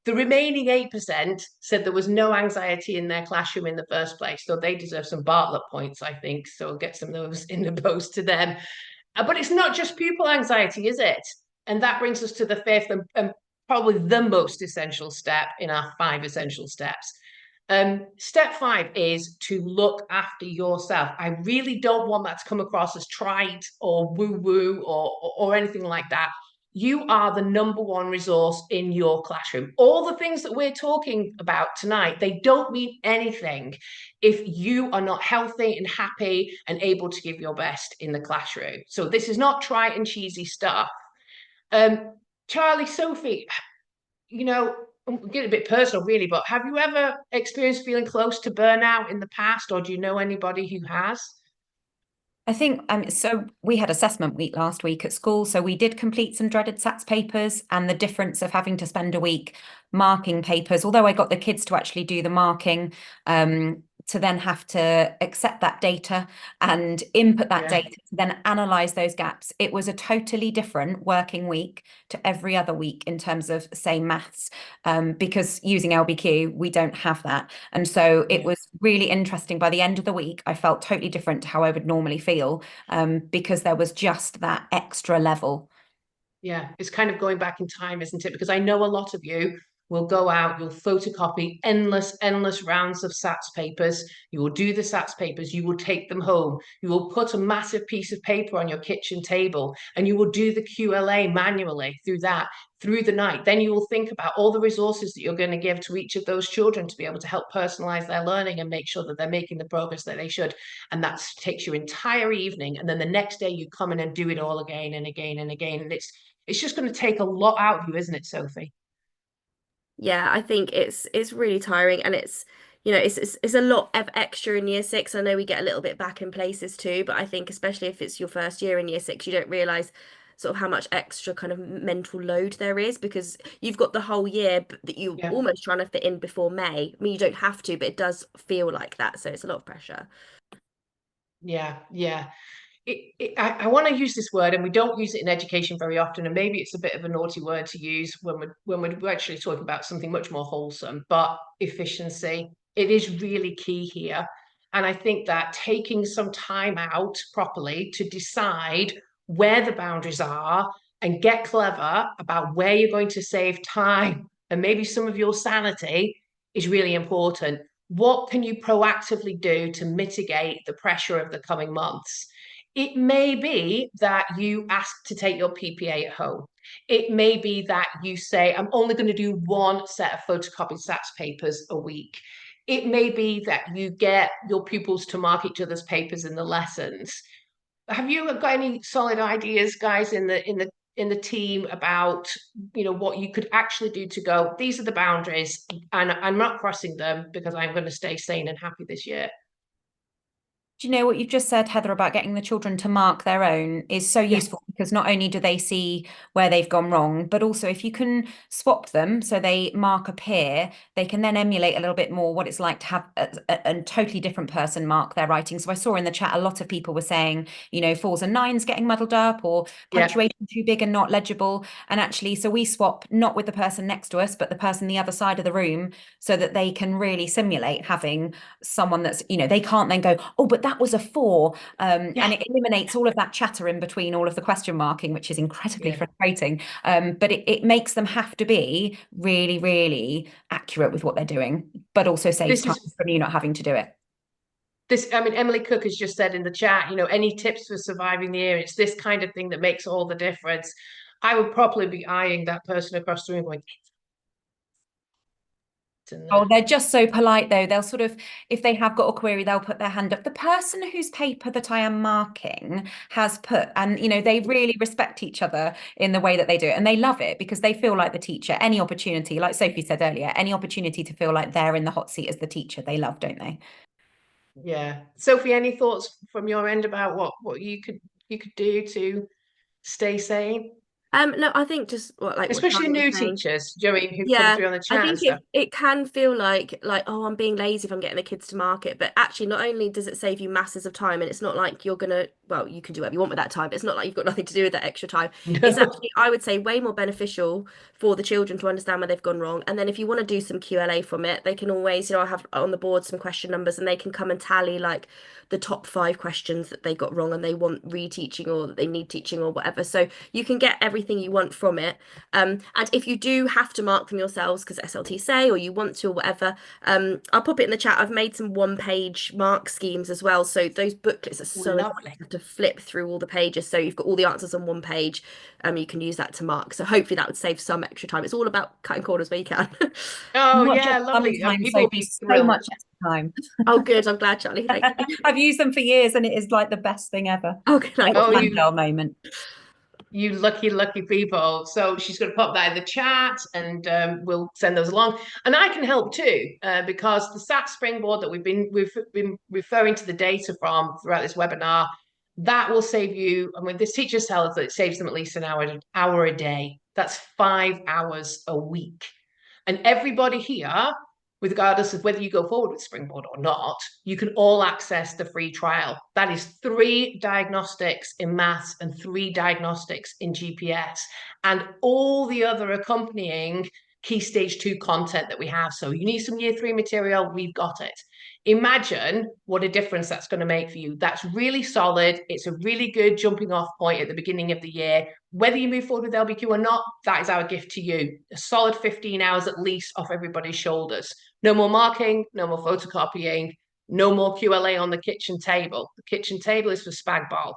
The remaining 8% said there was no anxiety in their classroom in the first place, so they deserve some Bartlett points, I think. So I'll get some of those in the post to them. But it's not just pupil anxiety, is it? And that brings us to the 5th and probably the most essential step in our 5 essential steps. Step 5 is to look after yourself. I really don't want that to come across as trite or woo-woo or anything like that. You are the number 1 resource in your classroom. All the things that we're talking about tonight, they don't mean anything if you are not healthy and happy and able to give your best in the classroom. So this is not trite and cheesy stuff. Charlie, Sophie, you know, I'm getting a bit personal really, but have you ever experienced feeling close to burnout in the past, or do you know anybody who has? I think so we had assessment week last week at school, so we did complete some dreaded SATs papers, and the difference of having to spend a week marking papers, although I got the kids to actually do the marking, to then have to accept that data and input that data to then analyze those gaps. It was a totally different working week to every other week in terms of, say, maths, because using LBQ, we don't have that. And so it was really interesting. By the end of the week, I felt totally different to how I would normally feel, because there was just that extra level. Yeah, it's kind of going back in time, isn't it? Because I know a lot of you will go out, you'll photocopy endless rounds of SATs papers. You will do the SATs papers, you will take them home. You will put a massive piece of paper on your kitchen table and you will do the QLA manually through the night. Then you will think about all the resources that you're going to give to each of those children to be able to help personalize their learning and make sure that they're making the progress that they should. And that takes your entire evening. And then the next day you come in and do it all again and again and again. And it's just going to take a lot out of you, isn't it, Sophie? Yeah, I think it's really tiring, and it's it's a lot of extra in year six. I know we get a little bit back in places too, but I think especially if it's your first year in year six, you don't realize sort of how much extra kind of mental load there is, because you've got the whole year that you're almost trying to fit in before May. I mean, you don't have to, but it does feel like that, so it's a lot of pressure. Yeah. I want to use this word, and we don't use it in education very often, and maybe it's a bit of a naughty word to use when we're actually talking about something much more wholesome. But efficiency, it is really key here, and I think that taking some time out properly to decide where the boundaries are and get clever about where you're going to save time and maybe some of your sanity is really important. What can you proactively do to mitigate the pressure of the coming months? It may be that you ask to take your PPA at home. It may be that you say, I'm only going to do one set of photocopied SATs papers a week. It may be that you get your pupils to mark each other's papers in the lessons. Have you got any solid ideas, guys, in the team about what you could actually do to go, these are the boundaries, and I'm not crossing them because I'm going to stay sane and happy this year? Do you know what you've just said, Heather, about getting the children to mark their own is so useful, because not only do they see where they've gone wrong, but also if you can swap them so they mark a peer, they can then emulate a little bit more what it's like to have a totally different person mark their writing. So I saw in the chat a lot of people were saying, fours and nines getting muddled up, or punctuation too big and not legible. And actually, so we swap not with the person next to us, but the person the other side of the room, so that they can really simulate having someone that's, they can't then go, oh, but that was a 4. And it eliminates all of that chatter in between all of the question marking, which is incredibly frustrating. But it makes them have to be really, really accurate with what they're doing, but also saves time from you not having to do it. Emily Cook has just said in the chat, any tips for surviving the year? It's this kind of thing that makes all the difference. I would probably be eyeing that person across the room going, oh, they're just so polite though. They'll sort of, if they have got a query, they'll put their hand up. The person whose paper that I am marking has put, and they really respect each other in the way that they do it, and they love it because they feel like the teacher. Any opportunity, like Sophie said earlier, any opportunity to feel like they're in the hot seat as the teacher, they love, don't they? Yeah. Sophie, any thoughts from your end about what you could do to stay sane? No, I think just especially new teachers, Joey, who come through on the chat. I think it can feel like, oh, I'm being lazy if I'm getting the kids to mark it. But actually, not only does it save you masses of time, and it's not like you're gonna, well, you can do whatever you want with that time, but it's not like you've got nothing to do with that extra time. It's actually, I would say, way more beneficial for the children to understand where they've gone wrong. And then if you want to do some QLA from it, they can always, I have on the board some question numbers, and they can come and tally like the top 5 questions that they got wrong and they want reteaching or that they need teaching or whatever. So you can get everything you want from it. And if you do have to mark them yourselves because SLT say, or you want to or whatever, I'll pop it in the chat. I've made some 1-page mark schemes as well. So those booklets are so lovely. You have to flip through all the pages. So you've got all the answers on one page. You can use that to mark. So hopefully that would save some extra time. It's all about cutting corners where you can. Oh, yeah, lovely. People will be so much extra time. Oh, good. I'm glad, Charlie. Thank you. I've used them for years and it is like the best thing ever. Okay. Moment. You lucky people. So she's going to pop that in the chat, and we'll send those along. And I can help too, because the SAT springboard that we've been referring to the data from throughout this webinar, that will save you. I mean, this teachers tell us that it saves them at least an hour a day. That's 5 hours a week. And everybody here regardless of whether you go forward with Springboard or not, you can all access the free trial. That is 3 diagnostics in maths and 3 diagnostics in GPS, and all the other accompanying Key Stage 2 content that we have. So you need some Year 3 material, we've got it. Imagine what a difference that's going to make for you. That's really solid. It's a really good jumping off point at the beginning of the year. Whether you move forward with LBQ or not, that is our gift to you. A solid 15 hours at least off everybody's shoulders. No more marking, no more photocopying, no more QLA on the kitchen table. The kitchen table is for spag bol.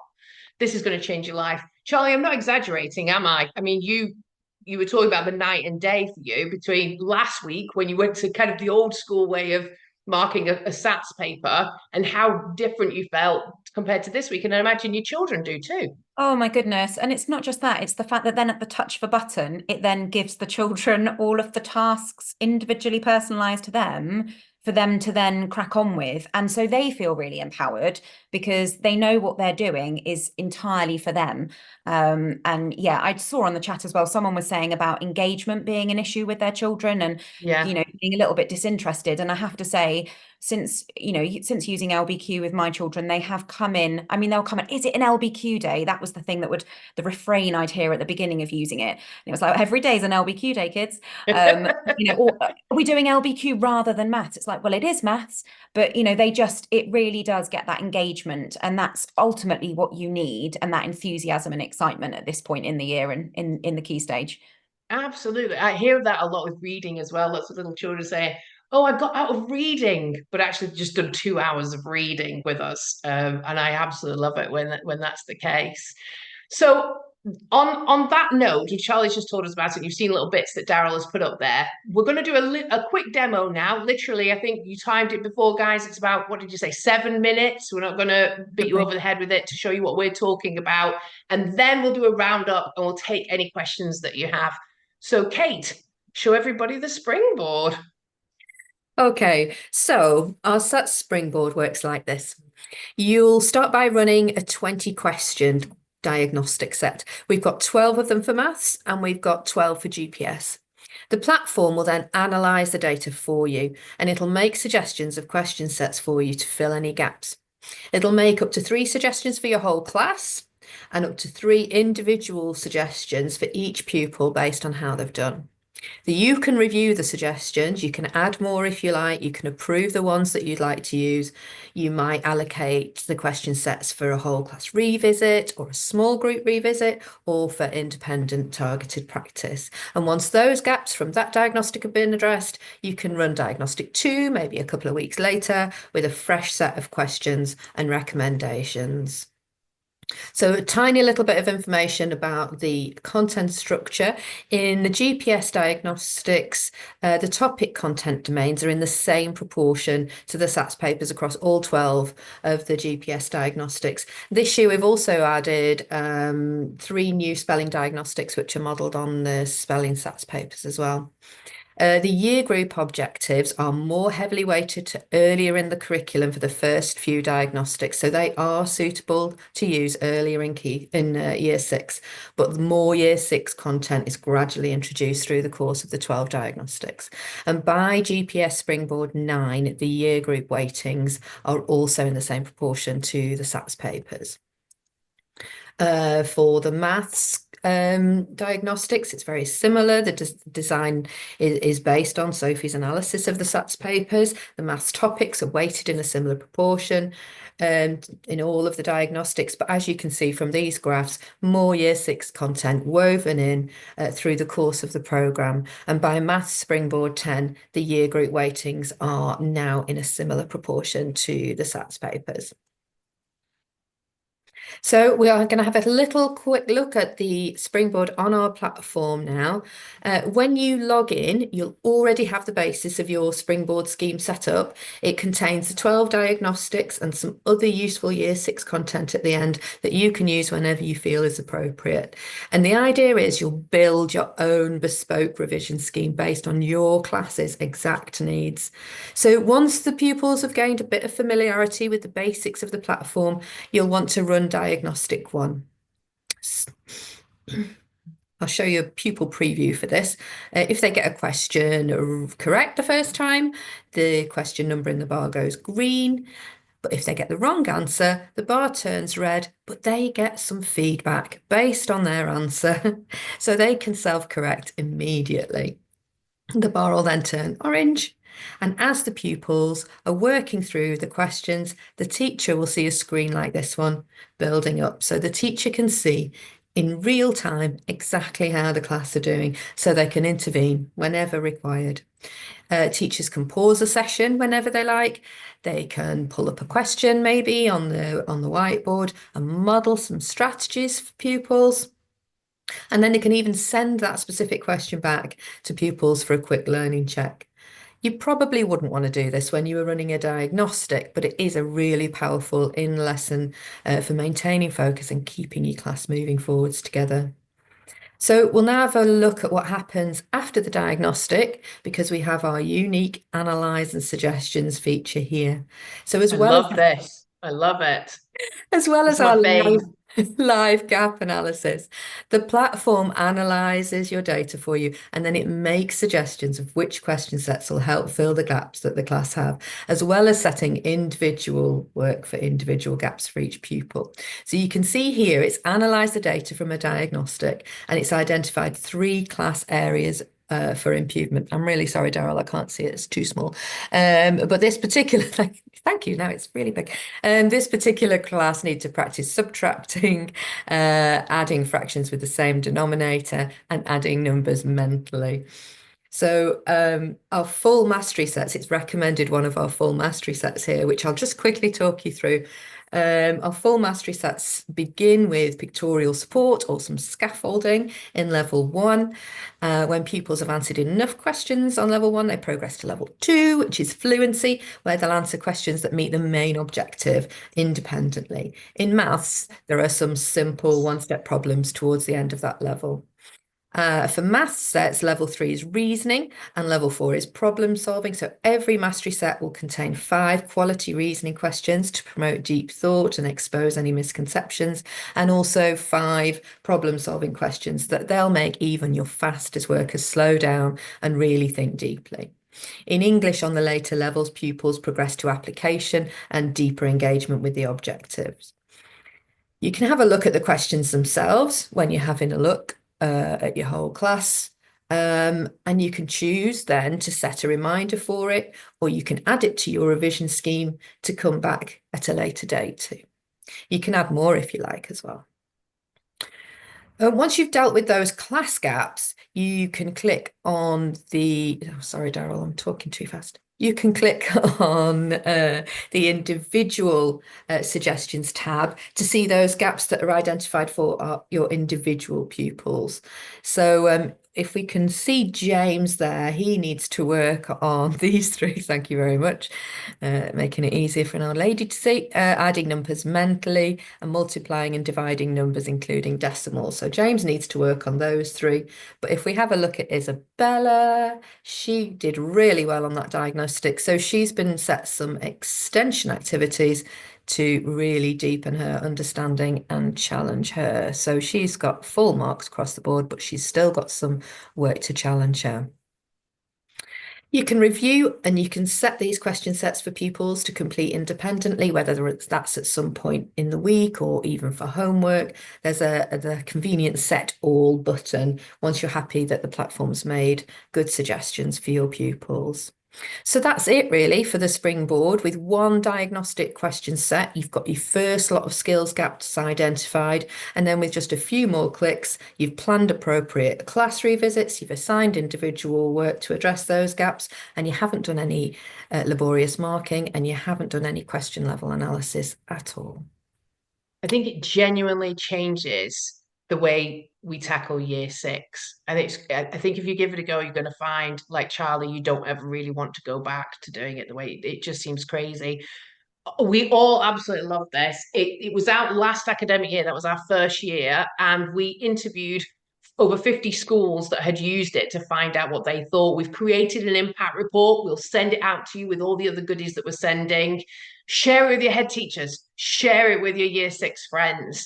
This is going to change your life. Charlie, I'm not exaggerating, am I? I mean, you were talking about the night and day for you between last week when you went to kind of the old school way of marking a SATs paper and how different you felt compared to this week. And I imagine your children do too. Oh my goodness. And it's not just that, it's the fact that then at the touch of a button, it then gives the children all of the tasks individually personalized to them for them to then crack on with. And so they feel really empowered because they know what they're doing is entirely for them. And yeah, I saw on the chat as well, someone was saying about engagement being an issue with their children and, you know, being a little bit disinterested. And I have to say, since using LBQ with my children, they have come in. I mean, they'll come in, is it an LBQ day? That was the thing that the refrain I'd hear at the beginning of using it. And it was like, every day is an LBQ day, kids. You know, or are we doing LBQ rather than maths? It's like, well, it is maths, but you know, it really does get that engagement, and that's ultimately what you need, and that enthusiasm and excitement at this point in the year and in the key stage. Absolutely. I hear that a lot with reading as well. Lots of little children say, oh, I got out of reading, but actually just done 2 hours of reading with us. And I absolutely love it when that's the case. So on that note, and Charlie's just told us about it, you've seen little bits that Daryl has put up there. We're going to do a quick demo now. Literally, I think you timed it before, guys. It's about, what did you say, 7 minutes? We're not going to beat you over the head with it to show you what we're talking about. And then we'll do a roundup and we'll take any questions that you have. So Kate, show everybody the springboard. Okay, so our SAT springboard works like this. You'll start by running a 20-question diagnostic set. We've got 12 of them for maths and we've got 12 for GPS. The platform will then analyse the data for you and it'll make suggestions of question sets for you to fill any gaps. It'll make up to 3 suggestions for your whole class and up to 3 individual suggestions for each pupil based on how they've done. You can review the suggestions, you can add more if you like, you can approve the ones that you'd like to use. You might allocate the question sets for a whole class revisit or a small group revisit or for independent targeted practice. And once those gaps from that diagnostic have been addressed, you can run diagnostic 2, maybe a couple of weeks later, with a fresh set of questions and recommendations. So a tiny little bit of information about the content structure. In the GPS diagnostics, the topic content domains are in the same proportion to the SATs papers across all 12 of the GPS diagnostics. This year, we've also added 3 new spelling diagnostics, which are modelled on the spelling SATs papers as well. The year group objectives are more heavily weighted to earlier in the curriculum for the first few diagnostics, so they are suitable to use earlier in year 6, but more year 6 content is gradually introduced through the course of the 12 diagnostics. And by GPS Springboard 9, the year group weightings are also in the same proportion to the SATs papers. For the maths diagnostics, it's very similar. The design is based on Sophie's analysis of the SATs papers. The maths topics are weighted in a similar proportion in all of the diagnostics. But as you can see from these graphs, more year 6 content woven in through the course of the programme. And by maths Springboard 10, the year group weightings are now in a similar proportion to the SATs papers. So we are going to have a little quick look at the Springboard on our platform now. When you log in, you'll already have the basis of your Springboard scheme set up. It contains the 12 diagnostics and some other useful year 6 content at the end that you can use whenever you feel is appropriate. And the idea is you'll build your own bespoke revision scheme based on your class's exact needs. So once the pupils have gained a bit of familiarity with the basics of the platform, you'll want to run diagnostic 1. I'll show you a pupil preview for this. If they get a question correct the first time, the question number in the bar goes green. But if they get the wrong answer, the bar turns red, but they get some feedback based on their answer. So they can self-correct immediately. The bar will then turn orange. And as the pupils are working through the questions, the teacher will see a screen like this one building up. So the teacher can see in real time exactly how the class are doing, so they can intervene whenever required. Teachers can pause a session whenever they like. They can pull up a question maybe on the whiteboard and model some strategies for pupils. And then they can even send that specific question back to pupils for a quick learning check. You probably wouldn't want to do this when you were running a diagnostic, but it is a really powerful in-lesson for maintaining focus and keeping your class moving forwards together. So we'll now have a look at what happens after the diagnostic, because we have our unique analyze and suggestions feature here. So I love this. I love it. As well It's as our my fave. live gap analysis, the platform analyzes your data for you, and then it makes suggestions of which question sets will help fill the gaps that the class have, as well as setting individual work for individual gaps for each pupil. So you can see here, it's analysed the data from a diagnostic, and it's identified 3 class areas for improvement. I'm really sorry, Daryl, I can't see it, it's too small. But this particular, thank you, now it's really big. This particular class need to practice subtracting, adding fractions with the same denominator, and adding numbers mentally. So our full mastery sets, it's recommended one of our full mastery sets here, which I'll just quickly talk you through. Our full mastery sets begin with pictorial support or some scaffolding in level 1. When pupils have answered enough questions on level 1, they progress to level 2, which is fluency, where they'll answer questions that meet the main objective independently. In maths, there are some simple one-step problems towards the end of that level. For maths sets, level 3 is reasoning and level 4 is problem solving. So every mastery set will contain 5 quality reasoning questions to promote deep thought and expose any misconceptions, and also 5 problem solving questions that they'll make even your fastest workers slow down and really think deeply. In English, on the later levels, pupils progress to application and deeper engagement with the objectives. You can have a look at the questions themselves when you're having a look at your whole class, and you can choose then to set a reminder for it, or you can add it to your revision scheme to come back at a later date too. You can add more if you like as well. Once you've dealt with those class gaps, you can click on the, oh, sorry, Daryl, I'm talking too fast. You can click on the individual suggestions tab to see those gaps that are identified for your individual pupils. So if we can see James there, he needs to work on these 3. Thank you very much. Making it easier for an old lady to see. Adding numbers mentally and multiplying and dividing numbers, including decimals. So James needs to work on those 3. But if we have a look at Isabella, she did really well on that diagnostic. So she's been set some extension activities to really deepen her understanding and challenge her. So she's got full marks across the board, but she's still got some work to challenge her. You can review and you can set these question sets for pupils to complete independently, whether that's at some point in the week or even for homework. There's the convenient set all button once you're happy that the platform's made good suggestions for your pupils. So that's it really for the springboard. With 1 diagnostic question set, you've got your first lot of skills gaps identified, and then with just a few more clicks, you've planned appropriate class revisits, you've assigned individual work to address those gaps, and you haven't done any laborious marking, and you haven't done any question level analysis at all. I think it genuinely changes the way we tackle year 6. And I think if you give it a go, you're going to find, like Charlie, you don't ever really want to go back to doing it the way it just seems crazy. We all absolutely love this. It was out last academic year. That was our first year. And we interviewed over 50 schools that had used it to find out what they thought. We've created an impact report. We'll send it out to you with all the other goodies that we're sending. Share it with your head teachers. Share it with your year 6 friends.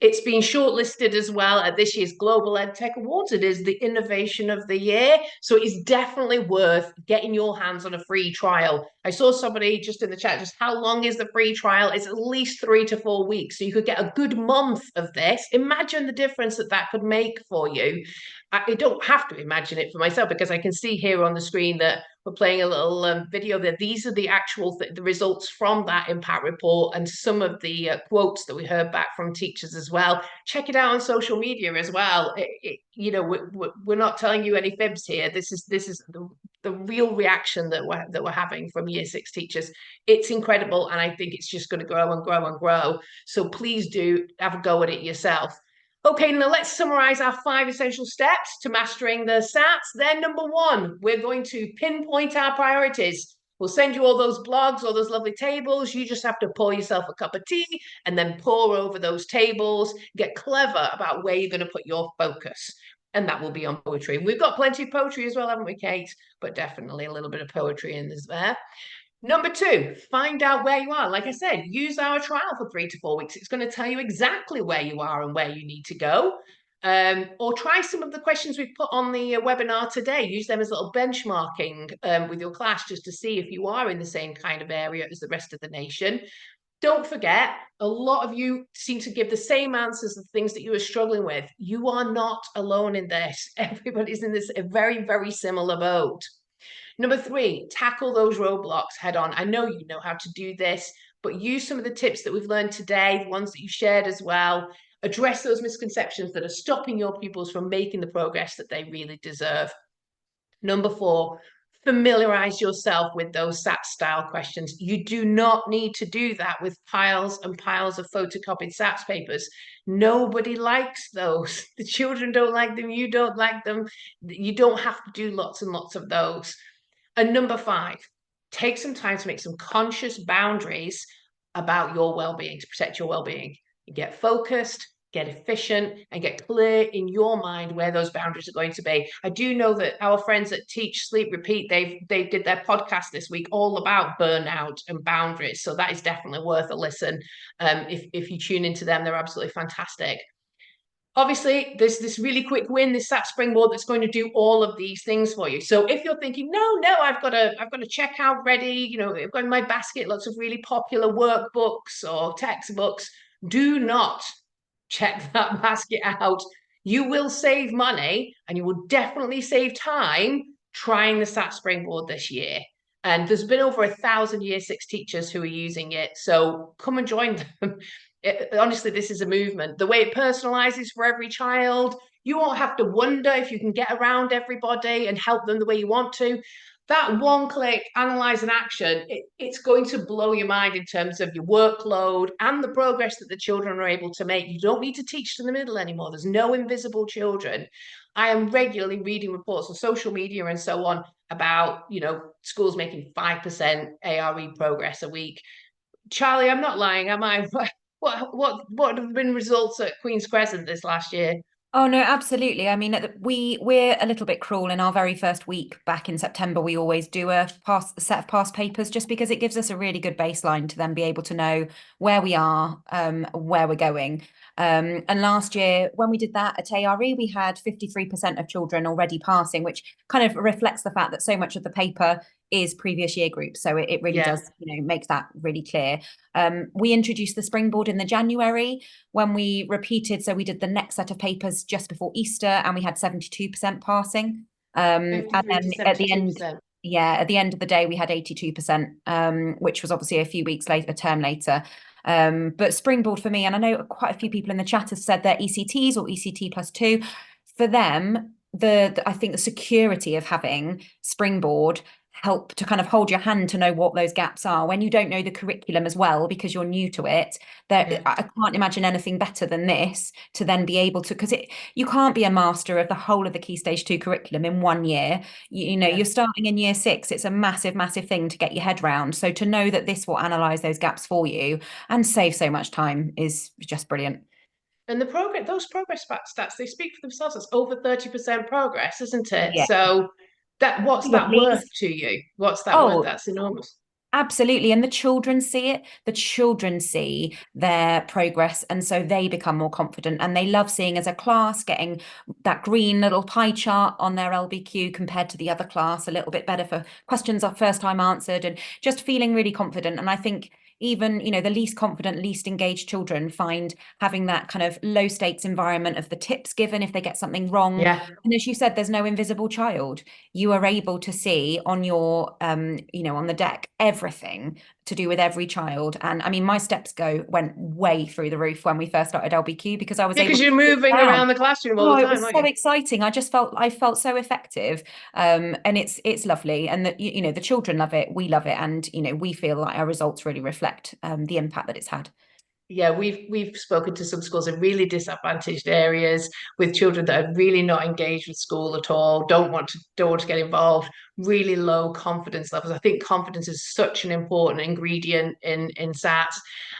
It's been shortlisted as well at this year's Global EdTech Awards. It is the Innovation of the Year. So it is definitely worth getting your hands on a free trial. I saw somebody just in the chat, just how long is the free trial? It's at least 3 to 4 weeks. So you could get a good month of this. Imagine the difference that that could make for you. I don't have to imagine it for myself, because I can see here on the screen that we're playing a little video there. These are the actual the results from that impact report, and some of the quotes that we heard back from teachers as well. Check it out on social media as well. You know, we're not telling you any fibs here. This is the real reaction that we're having from Year 6 teachers. It's incredible, and I think it's just going to grow and grow and grow. So please do have a go at it yourself. Okay, now let's summarize our 5 essential steps to mastering the SATs. Then number 1, we're going to pinpoint our priorities. We'll send you all those blogs, all those lovely tables. You just have to pour yourself a cup of tea and then pour over those tables. Get clever about where you're going to put your focus. And that will be on poetry. We've got plenty of poetry as well, haven't we, Kate? But definitely a little bit of poetry in there. Number 2, find out where you are. Like I said, use our trial for 3 to 4 weeks. It's going to tell you exactly where you are and where you need to go. Or try some of the questions we've put on the webinar today. Use them as a little benchmarking with your class, just to see if you are in the same kind of area as the rest of the nation. Don't forget, a lot of you seem to give the same answers to things that you are struggling with. You are not alone in this. Everybody's in this a very, very similar boat. Number 3, tackle those roadblocks head on. I know you know how to do this, but use some of the tips that we've learned today, the ones that you shared as well. Address those misconceptions that are stopping your pupils from making the progress that they really deserve. Number 4, familiarize yourself with those SAT style questions. You do not need to do that with piles and piles of photocopied SATs papers. Nobody likes those. The children don't like them. You don't like them. You don't have to do lots and lots of those. And number 5, take some time to make some conscious boundaries about your well-being, to protect your well-being. Get focused, get efficient, and get clear in your mind where those boundaries are going to be. I do know that our friends at Teach, Sleep, Repeat, they did their podcast this week all about burnout and boundaries. So that is definitely worth a listen. If you tune into them, they're absolutely fantastic. Obviously, there's this really quick win, this SAT springboard that's going to do all of these things for you. So if you're thinking, no, I've got a checkout ready, you know, I've got in my basket lots of really popular workbooks or textbooks, do not check that basket out. You will save money, and you will definitely save time trying the SAT springboard this year. And there's been over 1,000 Year 6 teachers who are using it. So come and join them. Honestly, this is a movement. The way it personalizes for every child, you won't have to wonder if you can get around everybody and help them the way you want to. That one-click analyze and action, it's going to blow your mind in terms of your workload and the progress that the children are able to make. You don't need to teach to the middle anymore. There's no invisible children. I am regularly reading reports on social media and so on about, you know, schools making 5% ARE progress a week. Charlie, I'm not lying, am I? What have been results at Queen's Crescent this last year? Oh no, absolutely. I mean, we're a little bit cruel. In our very first week back in September, we always do a set of past papers, just because it gives us a really good baseline to then be able to know where we are, where we're going. And last year, when we did that at ARE, we had 53% of children already passing, which kind of reflects the fact that so much of the paper is previous year groups. So it really does, you know, make that really clear. We introduced the springboard in the January when we repeated. So we did the next set of papers just before Easter, and we had 72% passing. And then at the end, at the end of the day, we had 82%, which was obviously a few weeks later, a term later. But springboard for me, and I know quite a few people in the chat have said they're ECTs or ECT+2. For them, I think the security of having springboard help to kind of hold your hand to know what those gaps are when you don't know the curriculum as well, because you're new to it. I can't imagine anything better than this to then be able to, because you can't be a master of the whole of the Key Stage 2 curriculum in 1 year. You know, you're starting in Year 6. It's a massive thing to get your head around. So to know that this will analyze those gaps for you and save so much time is just brilliant. And those progress stats, they speak for themselves. It's over 30% progress, isn't it? Yeah. So what's that worth to you? What's that worth? That's enormous. Absolutely. And the children see it. The children see their progress. And so they become more confident, and they love seeing as a class getting that green little pie chart on their LBQ compared to the other class, a little bit better for questions are first time answered, and just feeling really confident. And I think even, you know, the least confident, least engaged children find having that kind of low stakes environment of the tips given if they get something wrong. Yeah. And as you said, there's no invisible child. You are able to see on your, you know, on the deck, everything to do with every child. And I mean, my steps went way through the roof when we first started LBQ, because I was able Because to you're moving around the classroom all Oh, the it time, was aren't so you? exciting. I felt so effective. And it's lovely. And that, you know, the children love it, we love it. And, you know, we feel like our results really reflect the impact that it's had. Yeah, we've spoken to some schools in really disadvantaged areas with children that are really not engaged with school at all, don't want to get involved, really low confidence levels. I think confidence is such an important ingredient in SATs,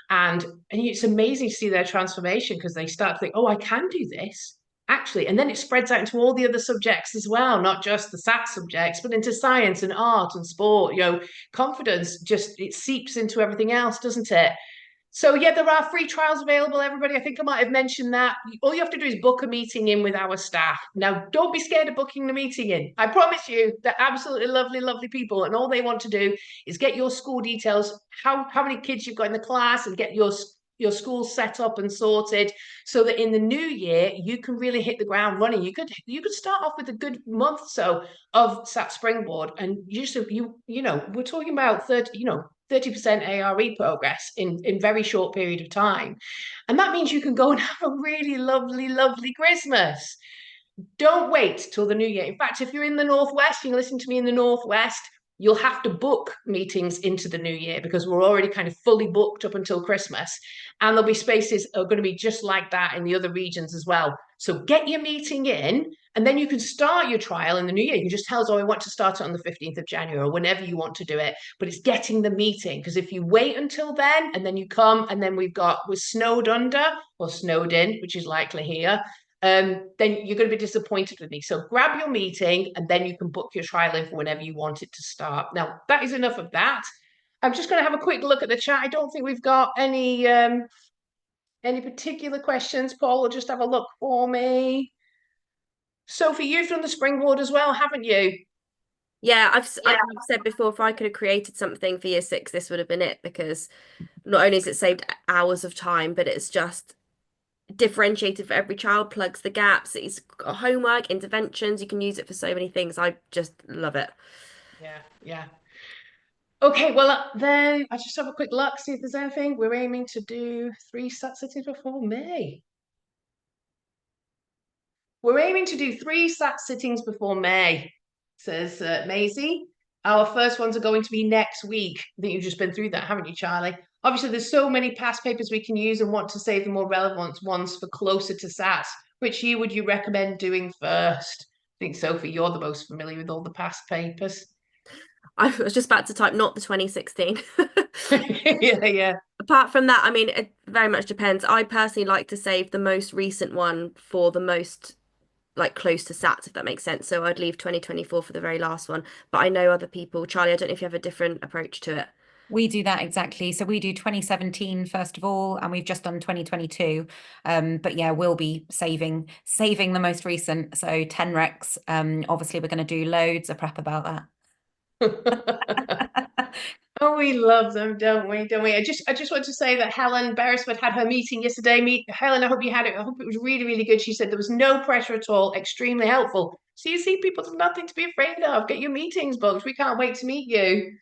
and it's amazing to see their transformation, because they start to think, oh, I can do this actually, and then it spreads out into all the other subjects as well, not just the SAT subjects, but into science and art and sport. You know, confidence just, it seeps into everything else, doesn't it? So yeah, there are free trials available, everybody. I think I might have mentioned that. All you have to do is book a meeting in with our staff. Now, don't be scared of booking the meeting in. I promise you, they're absolutely lovely, lovely people. And all they want to do is get your school details, how many kids you've got in the class, and get your school set up and sorted, so that in the new year you can really hit the ground running. You could start off with a good month or so of SAT Springboard, and you know, we're talking about 30% ARE progress in very short period of time. And that means you can go and have a really lovely, lovely Christmas. Don't wait till the new year. In fact, if you're in the Northwest, you listen to me in the Northwest, you'll have to book meetings into the new year, because we're already kind of fully booked up until Christmas. And there'll be spaces are going to be just like that in the other regions as well. So get your meeting in, and then you can start your trial in the new year. You can just tell us, oh, I want to start it on the 15th of January, or whenever you want to do it. But it's getting the meeting, because if you wait until then and then you come, and then we're snowed under or snowed in, which is likely here, then you're going to be disappointed with me. So grab your meeting, and then you can book your trial in for whenever you want it to start. Now, that is enough of that. I'm just going to have a quick look at the chat. I don't think we've got any particular questions. Paul will just have a look for me. Sophie, you've done the springboard as well, haven't you? Yeah, I've said before, if I could have created something for year 6, this would have been it, because not only has it saved hours of time, but it's just differentiated for every child, plugs the gaps. It's got homework, interventions. You can use it for so many things. I just love it. Yeah. Okay, well, then I just have a quick look, see if there's anything. We're aiming to do 3 SAT sittings before May. We're aiming to do 3 SAT sittings before May, says Maisie. Our first ones are going to be next week. I think you've just been through that, haven't you, Charlie? Obviously, there's so many past papers we can use, and want to save the more relevant ones for closer to SAT. Which year would you recommend doing first? I think, Sophie, you're the most familiar with all the past papers. I was just about to type not the 2016. Yeah. Apart from that, I mean, it very much depends. I personally like to save the most recent one for the most like close to SAT, if that makes sense. So I'd leave 2024 for the very last one. But I know other people, Charlie, I don't know if you have a different approach to it. We do that exactly. So we do 2017 first of all, and we've just done 2022. But yeah, we'll be saving the most recent. So 10 recs. Obviously, we're going to do loads of prep about that. Oh, we love them, don't we? I just want to say that Helen Beresford had her meeting yesterday. Helen, I hope you had it. I hope it was really, really good. She said there was no pressure at all, extremely helpful. So you see, people, there's nothing to be afraid of. Get your meetings booked. We can't wait to meet you.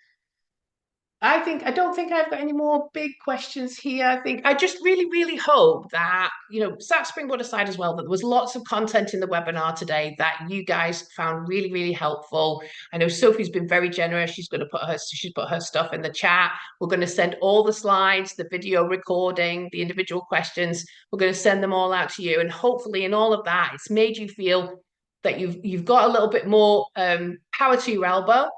I don't think I've got any more big questions here. I just really, really hope that, SAT Springboard aside as well, that there was lots of content in the webinar today that you guys found really, really helpful. I know Sophie's been very generous. She's put her stuff in the chat. We're going to send all the slides, the video recording, the individual questions. We're going to send them all out to you. And hopefully in all of that, it's made you feel that you've got a little bit more power to your elbow.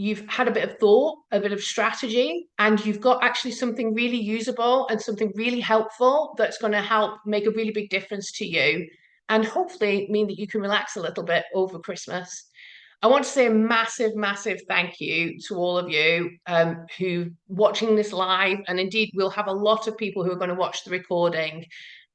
You've had a bit of thought, a bit of strategy, and you've got actually something really usable and something really helpful that's going to help make a really big difference to you, and hopefully mean that you can relax a little bit over Christmas. I want to say a massive, massive thank you to all of you who watching this live, and indeed we'll have a lot of people who are going to watch the recording.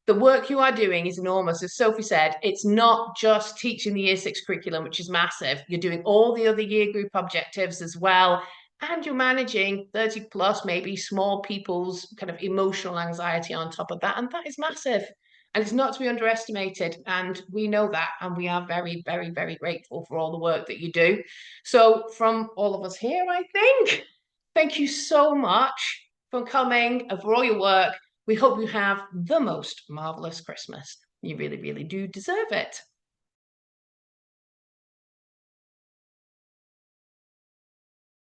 The work you are doing is enormous. As Sophie said, it's not just teaching the Year 6 curriculum, which is massive. You're doing all the other year group objectives as well, and you're managing 30 plus, maybe small people's kind of emotional anxiety on top of that, and that is massive. And it's not to be underestimated. And we know that. And we are very, very, very grateful for all the work that you do. So from all of us here, I think, thank you so much for coming and for all your work. We hope you have the most marvelous Christmas. You really, really do deserve it.